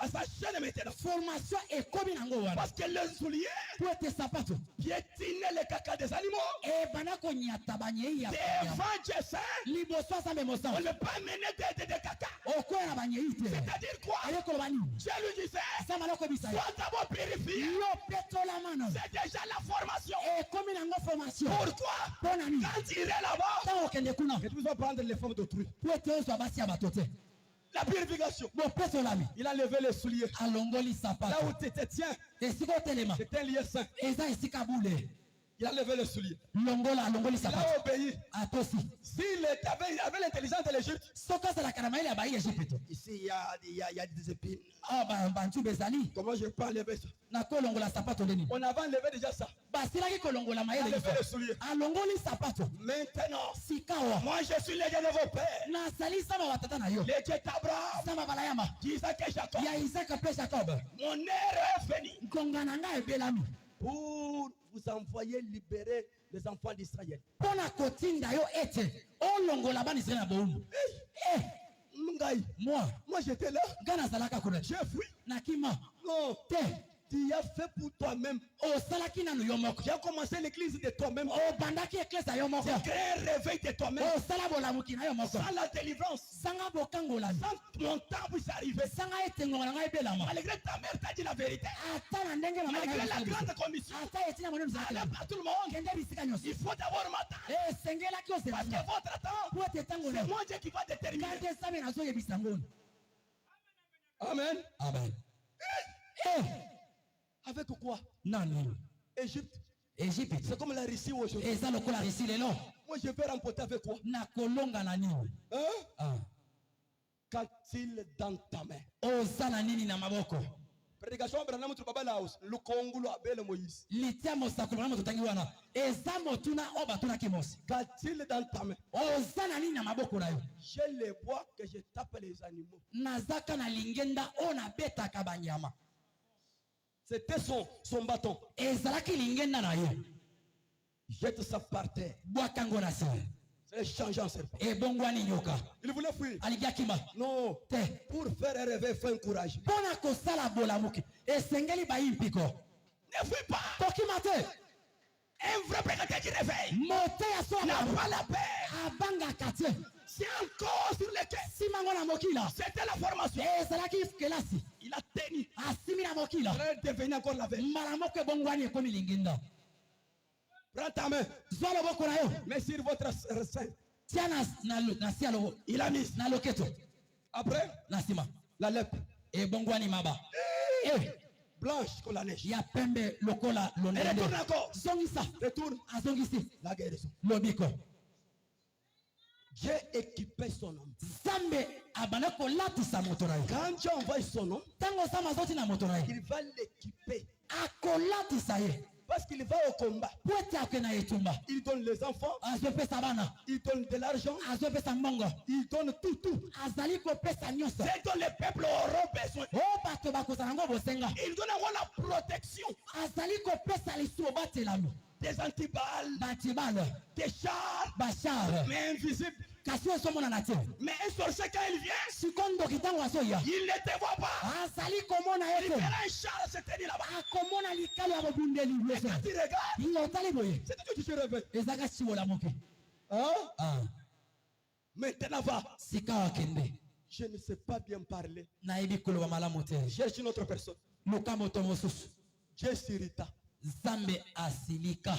à sa chaîne maintenant. Formation est comme une Parce que les souliers piétinent les caca des animaux. Devant Dieu saint, on ne peut pas mener des caca. C'est-à-dire quoi? Dieu lui disait, sois d'abord purifié. C'est déjà la formation. Pourquoi? Quand il est là-bas, et tu vas prendre les formes d'autrui. La purification. Il a levé les souliers. Là où tu te tiens, c'est un lieu saint. Il a levé les souliers. Il a obéi. S'il avait l'intelligence de l'Égypte, ici il y a des épines. Comment je peux enlever ça? On avait enlevé déjà ça. Il a levé les souliers. Maintenant, moi je suis le Dieu de vos pères. Le Dieu d'Abraham, d'Isaac et Jacob. Mon heure est venue pour vous envoyer libérer les enfants d'Israël. Moi j'étais là. J'ai fui. Non. Tu as fait pour toi-même. Tu as commencé l'église de toi-même. Tu as créé un réveil de toi-même. Sans la délivrance. Sans mon temps puisse arriver. Malgré ta mère t'a dit la vérité. Malgré la grande commission. Allez par tout le monde. Il faut d'abord m'attendre. Parce que votre temps, c'est moi Dieu qui va déterminer. Amen. Amen. Avec quoi? Égypte. C'est comme la Russie aujourd'hui. Moi je vais remporter avec quoi? Hein? Qu'a-t-il dans ta main? Prédication Branham tu baba laos le Congo abele Moïse. Qu'a-t-il dans ta main? J'ai les bois que je tape les animaux. C'était son bâton. Jette ça par terre. C'est changeant serpent. Il voulait fuir. Non. Pour faire un réveil, faut un courage. Ne fuis pas. Un vrai prédicateur qui réveille n'a pas la paix. C'est encore sur les quais. C'était la formation. Il a tenu. Il est devenu encore la veille. Prends ta main. Mais sur votre sein. Il a mis. Après, la lèpre. Blanche comme la neige. Et retourne encore. Retourne. La guérison. Dieu équipait son homme. Quand Dieu envoie son homme, il va l'équiper. Parce qu'il va au combat. Il donne les enfants. Il donne de l'argent. Il donne tout. C'est dont les peuples auront besoin. Il donne la protection. Des antiballes, des chars, mais invisibles. Mais un sorcier quand il vient, il ne te voit pas. Il fait un char à se tenir là-bas. Et quand tu regardes, c'est tout que tu te réveilles. Maintenant va. Je ne sais pas bien parler. Cherche une autre personne. Dieu s'irrita. Zambe asilika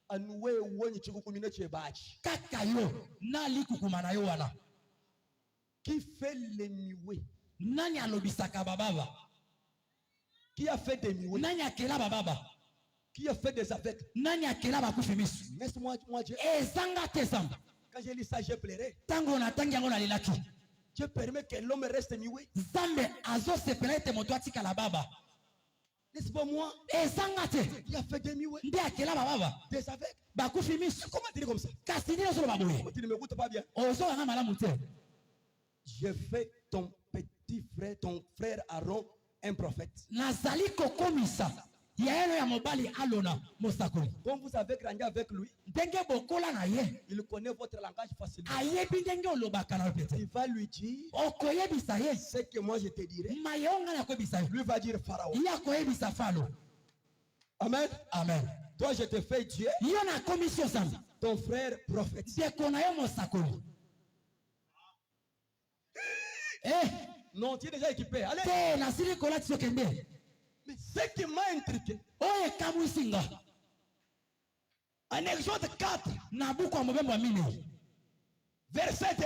anuwe uonye chikukumine chebachi kakayo nali kukumana yo wana qui fait les nuées nani alobisaka bababa qui a fait des nuées nani akela bababa qui a fait des aveugles nani akela bakufi misu laisse-moi Dieu ezanga tesamba quand j'ai lu ça j'ai pleuré tango na tangi yango na lelaki Dieu permet que l'homme reste nué Zambe azo sepela ete moto atika la baba. N'est-ce pas moi? Il a fait des nuées. Des aveugles. Comment dire comme ça? Tu ne m'écoutes pas bien. Je fais ton petit frère, ton frère Aaron, un prophète. Comme vous avez grandi avec lui, il connaît votre langage facilement. Il va lui dire ce que moi je te dirai. Lui va dire Pharaon. Amen. Amen. Toi, je te fais Dieu. Ton frère prophète. Non, tu es déjà équipé. Allez. Mais ce qui m'a intrigué, en Exode 4, verset 2,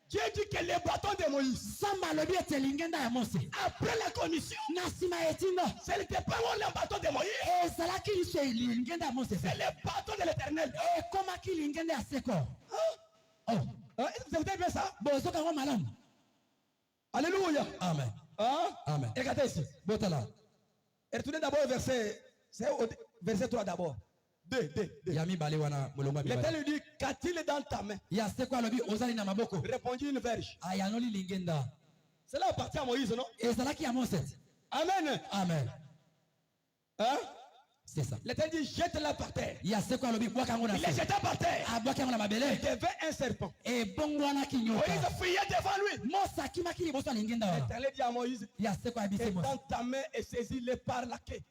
Dieu dit que le bâton de Moïse, après la commission, ce n'était pas le bâton de Moïse, c'est le bâton de l'Éternel. Vous avez bien ça? Alléluia. Amen. Amen. Regardez ici. Et retournez d'abord au verset 3 d'abord. 2. L'Éternel lui dit, qu'a-t-il dans ta main? Répondit une verge. Cela appartient à Moïse, non? Amen. Amen. Hein? C'est ça. L'Éternel dit, jette-la par terre. Il est jeté par terre. Il devait un serpent. Moïse fuyait devant lui. L'Éternel dit à Moïse, étends ta main et saisis-le par la queue.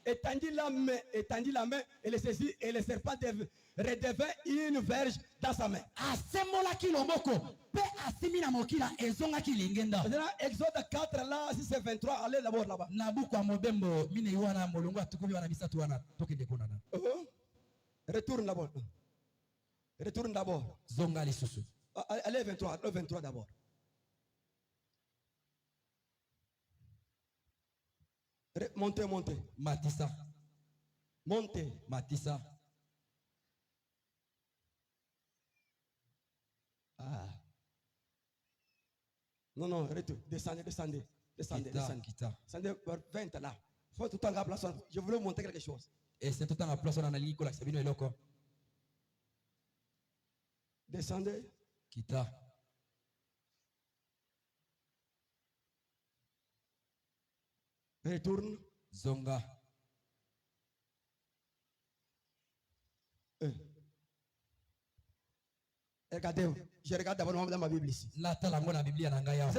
Étendit la main et le saisit, et le serpent redevint une verge dans sa main. Exode 4 là, si c'est 23, allez d'abord là-bas. Retourne d'abord. Retourne d'abord. Allez 23 d'abord. Montez. Matissa. Montez. Matissa. Ah. Non, retour. Descendez. Descendez. Descendez 20 là. Faut tout le temps place. Je voulais vous montrer quelque chose. Et c'est tout le temps la place on a lié avec Sabino et Loco. Descendez. Kita. Retourne. Zonga. Regardez, je regarde d'abord dans ma Bible ici. Vous êtes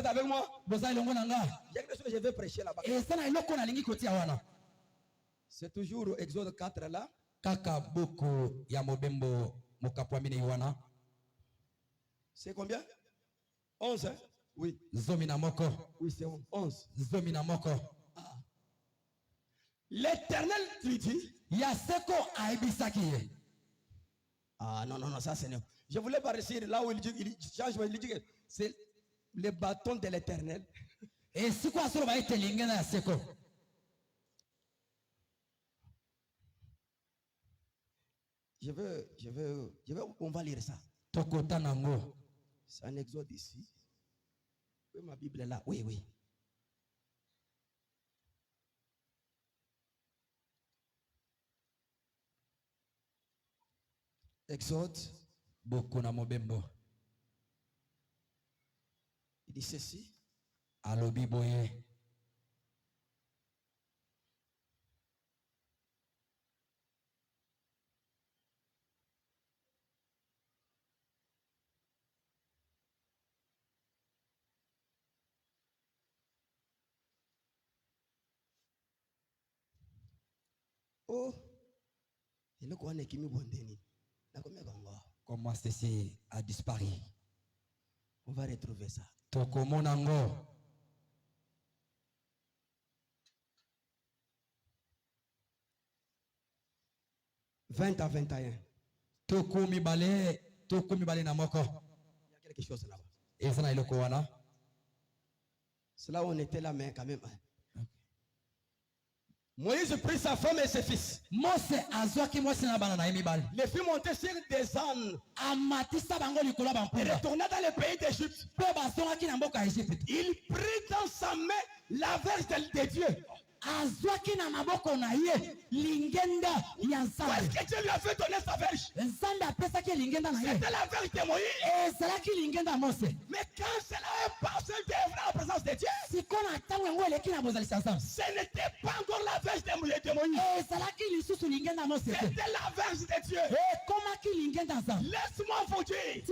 avec moi? Il y a quelque chose que je vais prêcher là-bas. C'est toujours Exode 4 là. C'est combien? 11, hein? Oui. Oui, c'est 11. Ah. L'Éternel lui dit. Ah non, ça c'est non. Je voulais pas réussir là où il change, il dit que c'est le bâton de l'Éternel. Et si quoi ça va être l'ingénieur seko. Je veux, on va lire ça. C'est un Exode ici. Oui, ma Bible est là. Oui. Exode. Il dit ceci. Alobi boye. Oh, il est quoi qui me bondeni? Comment ceci a disparu? On va retrouver ça. Tokomonango. « 20 à 21. Tokumi bale na moko. Il y a quelque chose là-bas. Et ça n'a pas. C'est là où on était là, mais quand même. Moïse prit sa femme et ses fils. Les filles montaient sur des ânes. Et retournaient dans le pays d'Égypte. Il prit dans sa main la verge de Dieu. Où est-ce que Dieu lui a fait donner sa verge? C'était la verge de Moïse. Mais quand cela est passé devant la présence de Dieu, Ce n'était pas encore la verge de Moïse. C'était la verge de Dieu. Laisse-moi vous dire.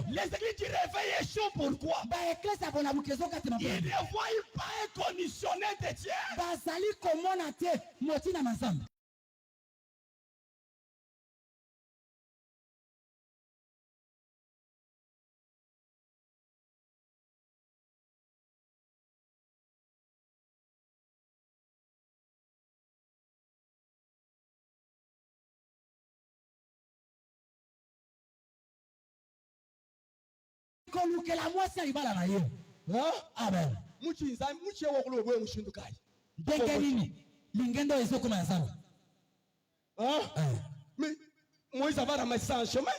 Les églises du réveil échouent pourquoi? Ils ne voient pas un conditionné de Dieu. Amen. Mais Moïse va ramasser ça en chemin.